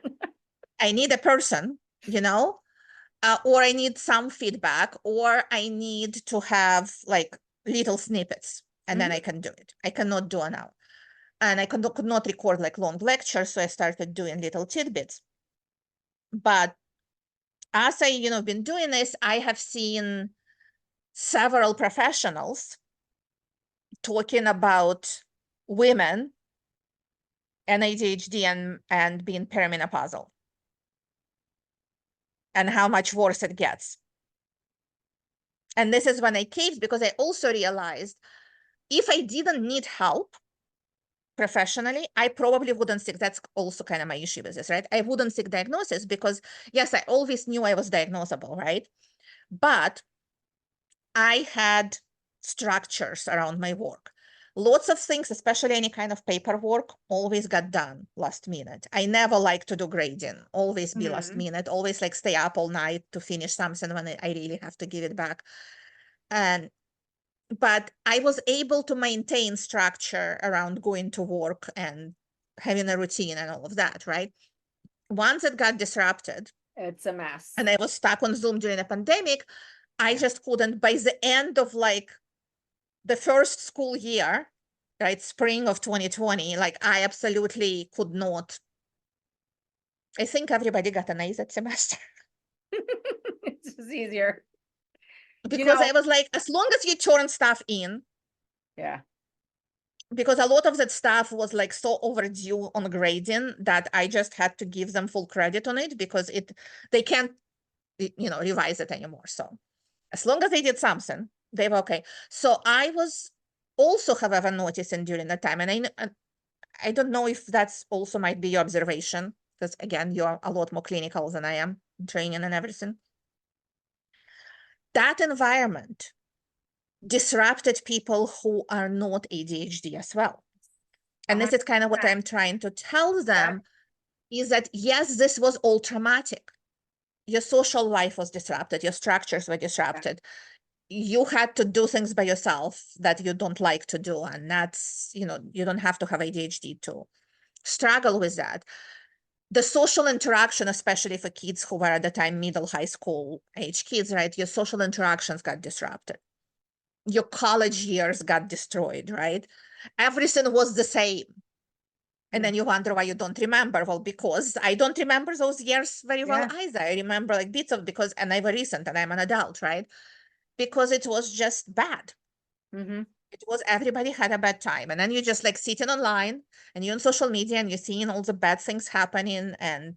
I need a person, you know, or I need some feedback, or I need to have like little snippets, and then I can do it. I cannot do an hour. And I could not record like long lectures, so I started doing little tidbits. But as I, been doing this, I have seen several professionals talking about women and ADHD and being perimenopausal and how much worse it gets. And this is when I caved, because I also realized if I didn't need help professionally, I probably wouldn't seek. That's also kind of my issue with this, right? I wouldn't seek diagnosis because, yes, I always knew I was diagnosable, right? But I had structures around my work. Lots of things, especially any kind of paperwork, always got done last minute. I never like to do grading, always be last minute, always like stay up all night to finish something when I really have to give it back. But I was able to maintain structure around going to work and having a routine and all of that, right? Once it got disrupted, It's a mess. and I was stuck on Zoom during the pandemic, I just couldn't. By the end of like the first school year, right, spring of 2020, like I absolutely could not. I think everybody got an A that semester. It's just easier. Because I was like, as long as you turn stuff in, Yeah. because a lot of that stuff was like so overdue on grading that I just had to give them full credit on it, because they can't, revise it anymore. So as long as they did something, they were okay. So I was also, however, noticing during that time, and I don't know if that's also might be your observation, because again, you're a lot more clinical than I am, training and everything. That environment disrupted people who are not ADHD as well. And this is kind of what I'm trying to tell them, is that, yes, this was all traumatic. Your social life was disrupted. Your structures were disrupted. You had to do things by yourself that you don't like to do. And that's, you don't have to have ADHD to struggle with that. The social interaction, especially for kids who were at the time middle high school age kids, right? Your social interactions got disrupted. Your college years got destroyed, right? Everything was the same. And then you wonder why you don't remember. Well, because I don't remember those years very well either. I remember like bits of, and they were recent and I'm an adult, right? Because it was just bad. It was, everybody had a bad time. And then you just like sitting online and you're on social media and you're seeing all the bad things happening and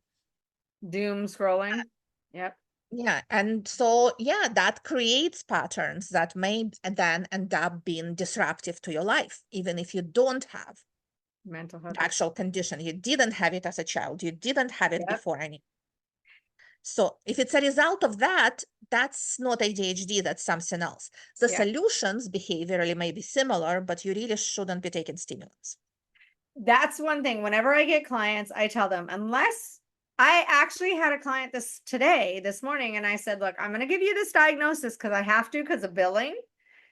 doom scrolling. Yep. Yeah. And so, yeah, that creates patterns that may then end up being disruptive to your life, even if you don't have Mental health. the actual condition. You didn't have it as a child. You didn't have it before any. So if it's a result of that, that's not ADHD, that's something else. The solutions behaviorally may be similar, but you really shouldn't be taking stimulants. That's one thing. Whenever I get clients, I tell them, unless I actually had a client this morning, and I said, look, I'm going to give you this diagnosis because I have to, because of billing.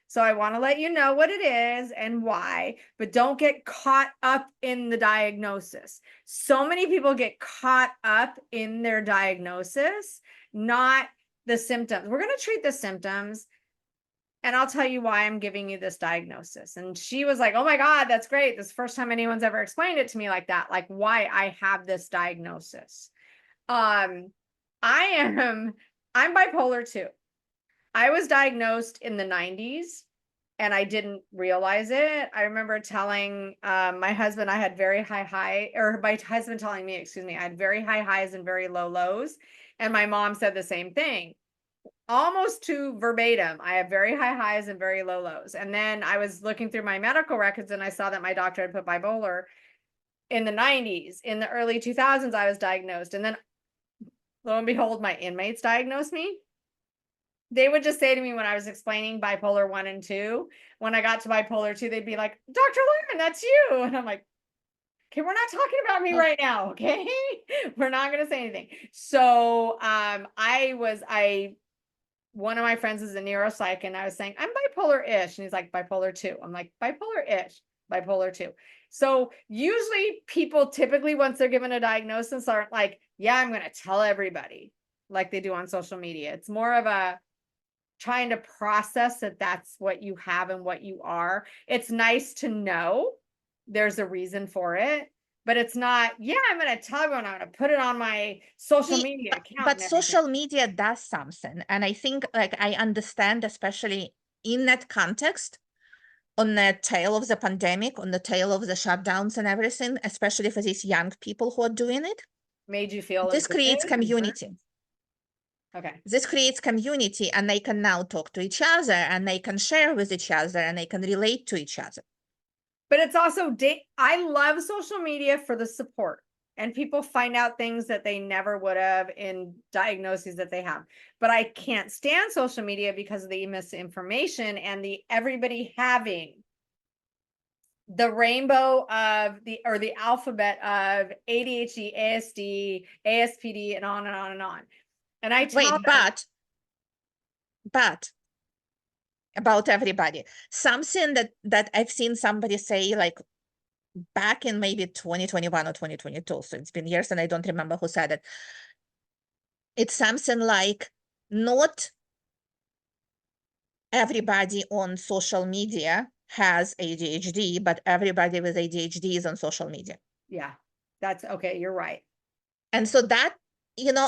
So I want to let you know what it is and why, but don't get caught up in the diagnosis. So many people get caught up in their diagnosis, not the symptoms. We're going to treat the symptoms, and I'll tell you why I'm giving you this diagnosis. And she was like, oh my God, that's great. This is the first time anyone's ever explained it to me like that, like why I have this diagnosis. I'm bipolar too. I was diagnosed in the 90s and I didn't realize it. I remember telling my husband I had very my husband telling me, I had very high highs and very low lows. And my mom said the same thing. almost to verbatim. I have very high highs and very low lows. And then I was looking through my medical records and I saw that my doctor had put bipolar in the 90s. In the early 2000s, I was diagnosed. And then lo and behold, my inmates diagnosed me. They would just say to me when I was explaining bipolar 1 and 2, when I got to bipolar 2, they'd be like, Dr. Lerman, that's you. And I'm like, okay, we're not talking about me right now. Okay. We're not going to say anything. So, one of my friends is a neuropsych and I was saying, I'm bipolar-ish. And he's like, bipolar 2. I'm like, bipolar-ish, bipolar 2. So usually people typically, once they're given a diagnosis, aren't like, yeah, I'm going to tell everybody like they do on social media. It's more of a trying to process that that's what you have and what you are. It's nice to know there's a reason for it, but it's not, yeah, I'm going to tell everyone, I'm going to put it on my social See, media account. but and everything. social media does something. And I think like I understand, especially in that context, on the tail of the pandemic, on the tail of the shutdowns and everything, especially for these young people who are doing it, Made you feel this creates included? community. Okay. This creates community, and they can now talk to each other and they can share with each other and they can relate to each other. But it's also, I love social media for the support, and people find out things that they never would have in diagnoses that they have. But I can't stand social media because of the misinformation and the everybody having the rainbow of the alphabet of ADHD, ASD, ASPD, and on and on and on. And I tell Wait, them, but about everybody, something that I've seen somebody say like back in maybe 2021 or 2022, so it's been years and I don't remember who said it. It's something like, not everybody on social media has ADHD, but everybody with ADHD is on social media. yeah, that's okay. You're right. And so that,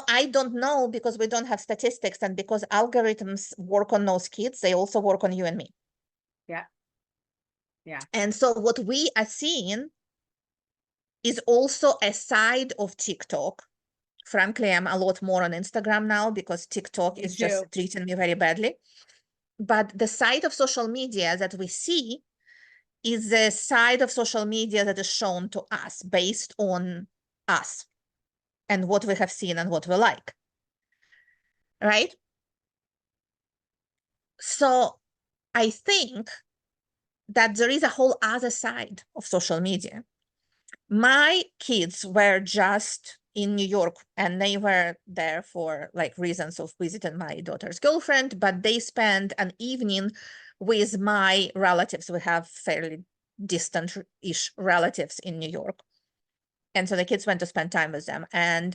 I don't know, because we don't have statistics, and because algorithms work on those kids, they also work on you and me. Yeah. Yeah. And so what we are seeing is also a side of TikTok. Frankly, I'm a lot more on Instagram now because TikTok Me is too. just treating me very badly. But the side of social media that we see is the side of social media that is shown to us based on us and what we have seen and what we like, right? So I think that there is a whole other side of social media. My kids were just in New York and they were there for like reasons of visiting my daughter's girlfriend, but they spent an evening with my relatives. We have fairly distant-ish relatives in New York. And so the kids went to spend time with them. And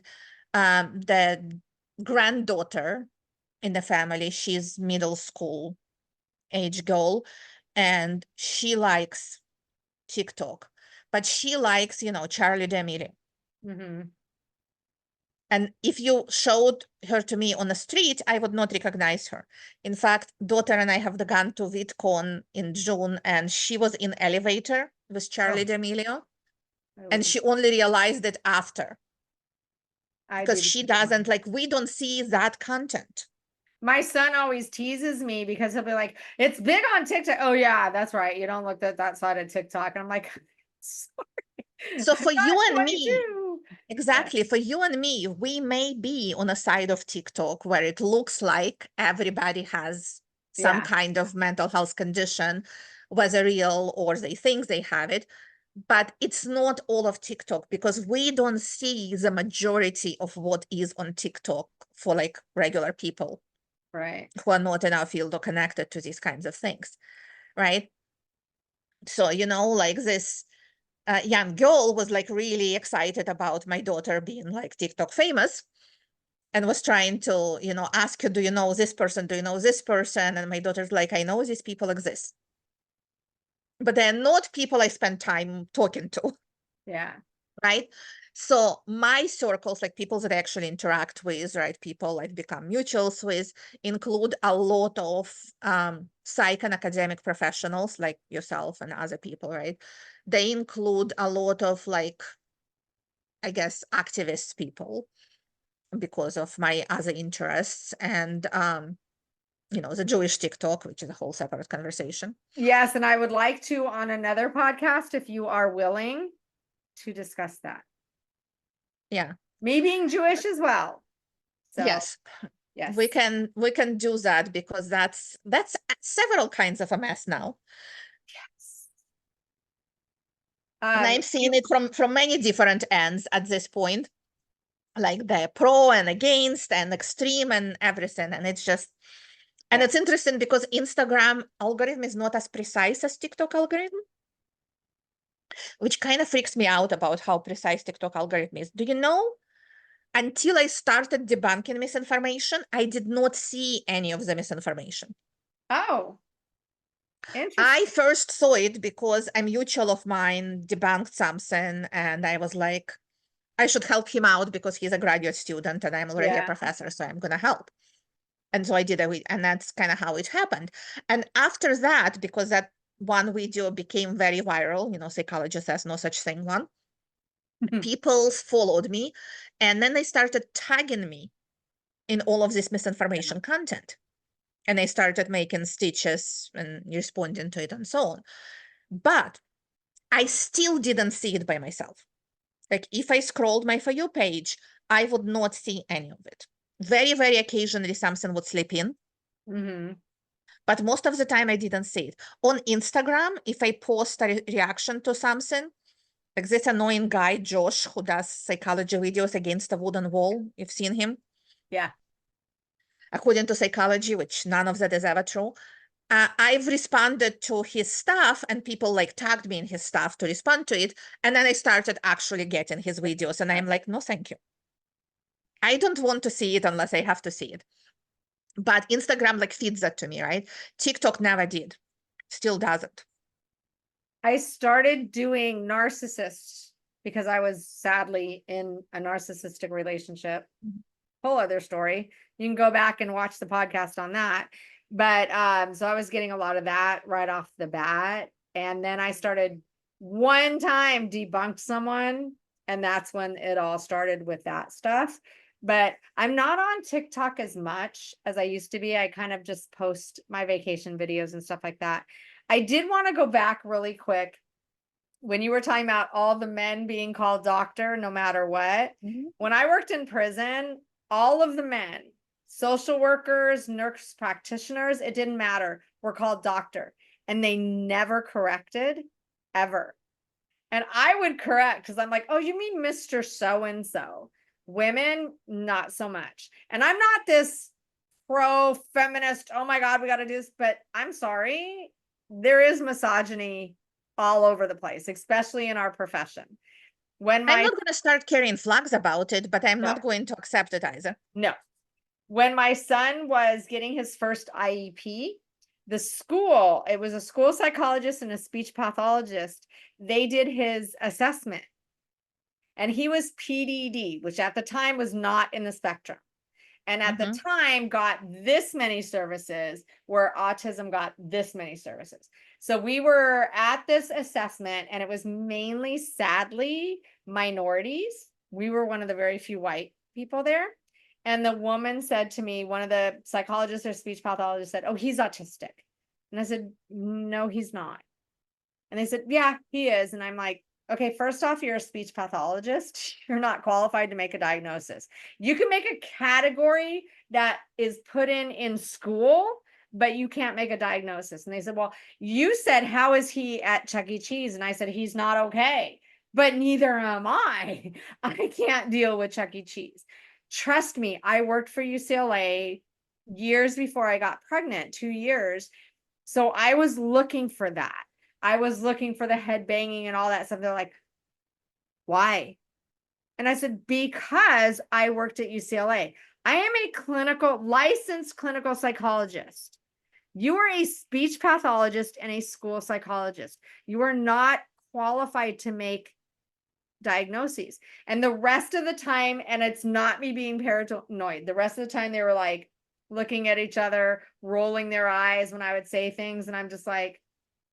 the granddaughter in the family, she's middle school age girl, and she likes TikTok, but she likes, Charlie D'Amelio. Mm-hmm. And if you showed her to me on the street, I would not recognize her. In fact, daughter and I have gone to VidCon in June, and she was in elevator with Charlie D'Amelio, and she only realized it after, because she doesn't like, we don't see that content. My son always teases me because he'll be like, it's big on TikTok. Oh yeah, that's right. You don't look at that side of TikTok. And I'm like, sorry. So for you and me, 22. exactly, for you and me, we may be on a side of TikTok where it looks like everybody has some Yeah. kind of mental health condition, whether real or they think they have it. But it's not all of TikTok, because we don't see the majority of what is on TikTok for like regular people, Right. who are not in our field or connected to these kinds of things, right? So, like this young girl was like really excited about my daughter being like TikTok famous, and was trying to, ask her, do you know this person? Do you know this person? And my daughter's like, I know these people exist, but they're not people I spend time talking to. Yeah. Right? So my circles, like people that I actually interact with, right, people I've become mutuals with, include a lot of psych and academic professionals like yourself and other people, right? They include a lot of like, I guess, activist people. because of my other interests and, the Jewish TikTok, which is a whole separate conversation. Yes, and I would like to on another podcast, if you are willing to discuss that. Yeah. Me being Jewish as well. So, Yes. yes. We can do that because that's several kinds of a mess now. Yes. And I'm seeing it from many different ends at this point, like the pro and against and extreme and everything. And it's just, and it's interesting because Instagram algorithm is not as precise as TikTok algorithm, which kind of freaks me out about how precise TikTok algorithm is. Do you know? Until I started debunking misinformation, I did not see any of the misinformation. Oh, interesting. I first saw it because a mutual of mine debunked something, and I was like, I should help him out because he's a graduate student and I'm already a professor, so I'm going to help. And so I did it, and that's kind of how it happened. And after that, because that one video became very viral, Psychology Says No Such Thing one, people followed me, and then they started tagging me in all of this misinformation content. And they started making stitches and responding to it and so on. But I still didn't see it by myself. Like if I scrolled my For You page, I would not see any of it. Very, very occasionally something would slip in. But most of the time I didn't see it. On Instagram, if I post a reaction to something, like this annoying guy, Josh, who does psychology videos against a wooden wall. You've seen him? Yeah. According to psychology, which none of that is ever true. I've responded to his stuff and people like tagged me in his stuff to respond to it. And then I started actually getting his videos and I'm like, no, thank you. I don't want to see it unless I have to see it. But Instagram like feeds that to me, right? TikTok never did, still doesn't. I started doing narcissists because I was sadly in a narcissistic relationship. Whole other story. You can go back and watch the podcast on that. But so I was getting a lot of that right off the bat. And then I started one time debunked someone, and that's when it all started with that stuff. But I'm not on TikTok as much as I used to be. I kind of just post my vacation videos and stuff like that. I did want to go back really quick when you were talking about all the men being called doctor no matter what. When I worked in prison, all of the men, social workers, nurse practitioners, it didn't matter, were called doctor, and they never corrected ever. And I would correct because I'm like, oh, you mean Mr. So-and-so. Women, not so much. And I'm not this pro-feminist, oh my God, we got to do this, but I'm sorry, there is misogyny all over the place, especially in our profession. I'm not going to start carrying flags about it, but I'm not going to accept it either. No. When my son was getting his first IEP, the school, it was a school psychologist and a speech pathologist, they did his assessment. And he was PDD, which at the time was not in the spectrum. And at the time got this many services, where autism got this many services. So we were at this assessment, and it was mainly, sadly, minorities. We were one of the very few white people there. And the woman said to me, one of the psychologists or speech pathologists said, oh, he's autistic. And I said, no, he's not. And they said, yeah, he is. And I'm like, okay, first off, you're a speech pathologist. You're not qualified to make a diagnosis. You can make a category that is put in school, but you can't make a diagnosis. And they said, well, you said, how is he at Chuck E. Cheese? And I said, he's not okay, but neither am I. I can't deal with Chuck E. Cheese. Trust me, I worked for UCLA years before I got pregnant, 2 years. So I was looking for that. I was looking for the head banging and all that stuff. They're like, why? And I said, because I worked at UCLA. I am a licensed clinical psychologist. You are a speech pathologist and a school psychologist. You are not qualified to make diagnoses. And the rest of the time, and it's not me being paranoid, the rest of the time they were like looking at each other, rolling their eyes when I would say things. And I'm just like,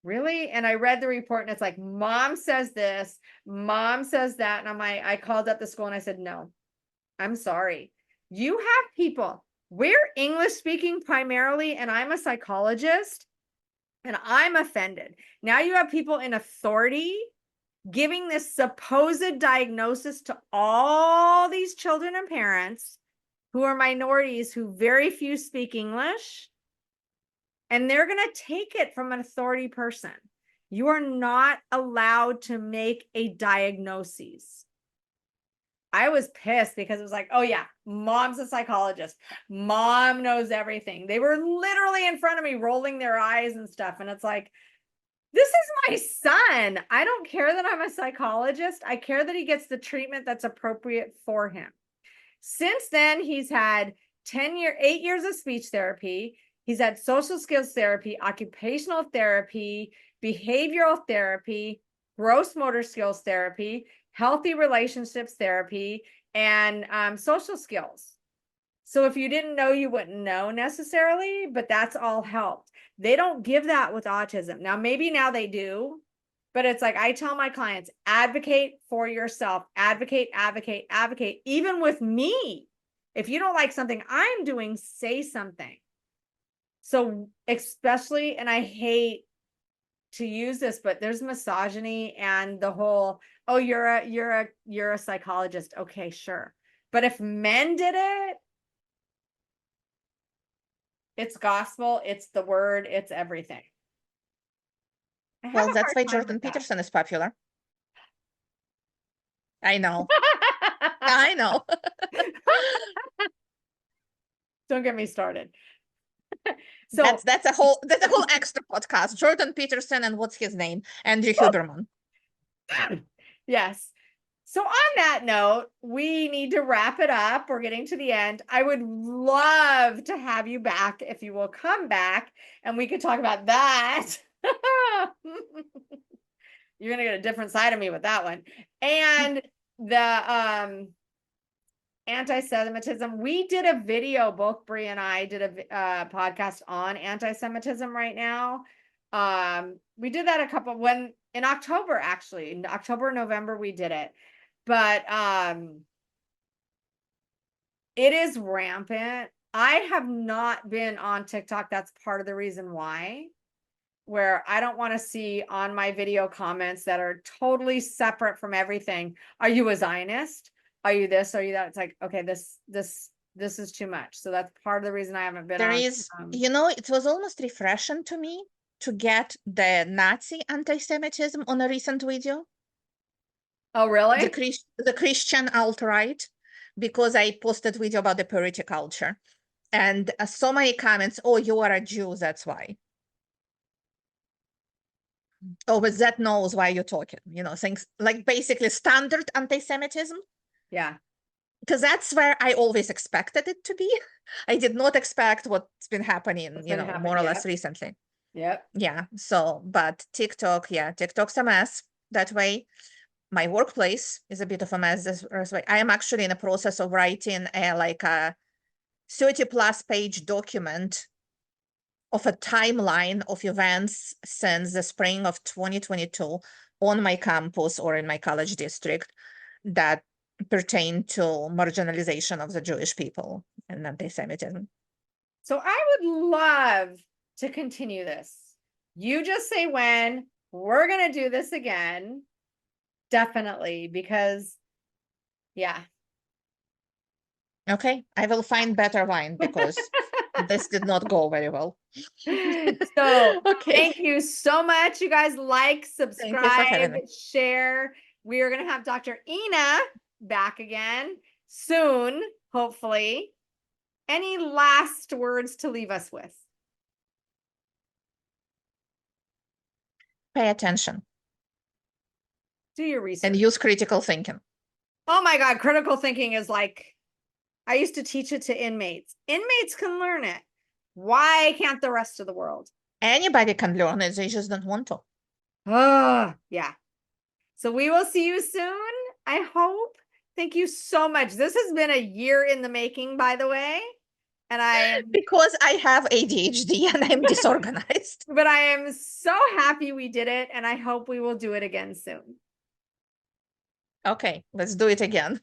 really? And I read the report, and it's like, mom says this, mom says that. And I called up the school and I said, no, I'm sorry. You have people, we're English speaking primarily, and I'm a psychologist, and I'm offended. Now you have people in authority giving this supposed diagnosis to all these children and parents who are minorities, who very few speak English, and they're going to take it from an authority person. You are not allowed to make a diagnosis. I was pissed because it was like, oh yeah, mom's a psychologist. Mom knows everything. They were literally in front of me rolling their eyes and stuff. And it's like, this is my son. I don't care that I'm a psychologist. I care that he gets the treatment that's appropriate for him. Since then, he's had 8 years of speech therapy. He's had social skills therapy, occupational therapy, behavioral therapy, gross motor skills therapy, healthy relationships therapy, and social skills. So if you didn't know, you wouldn't know necessarily, but that's all helped. They don't give that with autism. Now, maybe now they do, but it's like I tell my clients, advocate for yourself, advocate, advocate, advocate, even with me. If you don't like something I'm doing, say something. So especially, and I hate to use this, but there's misogyny and the whole, oh, you're a psychologist. Okay, sure. But if men did it, it's gospel, it's the word, it's everything. Well, that's why Jordan Peterson is popular. I know. I know. Don't get me started. So that's a whole extra podcast. Jordan Peterson and what's his name? Andrew Huberman. Yes. So on that note, we need to wrap it up. We're getting to the end. I would love to have you back if you will come back and we could talk about that. You're going to get a different side of me with that one. And the anti-Semitism. We did a video, both Brie and I did a podcast on anti-Semitism right now. We did that in October, actually. In October, November, we did it. But it is rampant. I have not been on TikTok. That's part of the reason why, where I don't want to see on my video comments that are totally separate from everything. Are you a Zionist? Are you this? Are you that? It's like, okay, this is too much. So that's part of the reason I haven't been on. It was almost refreshing to me to get the Nazi anti-Semitism on a recent video. Oh, really? The Christian alt-right, because I posted video about the purity culture. And so many comments, oh, you are a Jew, that's why. Oh, but that knows why you're talking, things like basically standard anti-Semitism. Yeah. Because that's where I always expected it to be. I did not expect what's been happening, more or less recently. Yep. Yeah. So, but TikTok's a mess that way. My workplace is a bit of a mess this way. I am actually in the process of writing a 30+ page document of a timeline of events since the spring of 2022 on my campus or in my college district that pertain to marginalization of the Jewish people and anti-Semitism. So I would love to continue this. You just say when. We're going to do this again. Definitely, because yeah. Okay, I will find better wine because this did not go very well. So okay. Thank you so much. You guys like, subscribe, share. We are going to have Dr. Ina back again soon, hopefully. Any last words to leave us with? Pay attention. Do your research. And use critical thinking. Oh my God, critical thinking is like, I used to teach it to inmates. Inmates can learn it. Why can't the rest of the world? Anybody can learn it, they just don't want to. Oh, yeah. So we will see you soon, I hope. Thank you so much. This has been a year in the making, by the way. And because I have ADHD and I'm disorganized. But I am so happy we did it, and I hope we will do it again soon. Okay, let's do it again.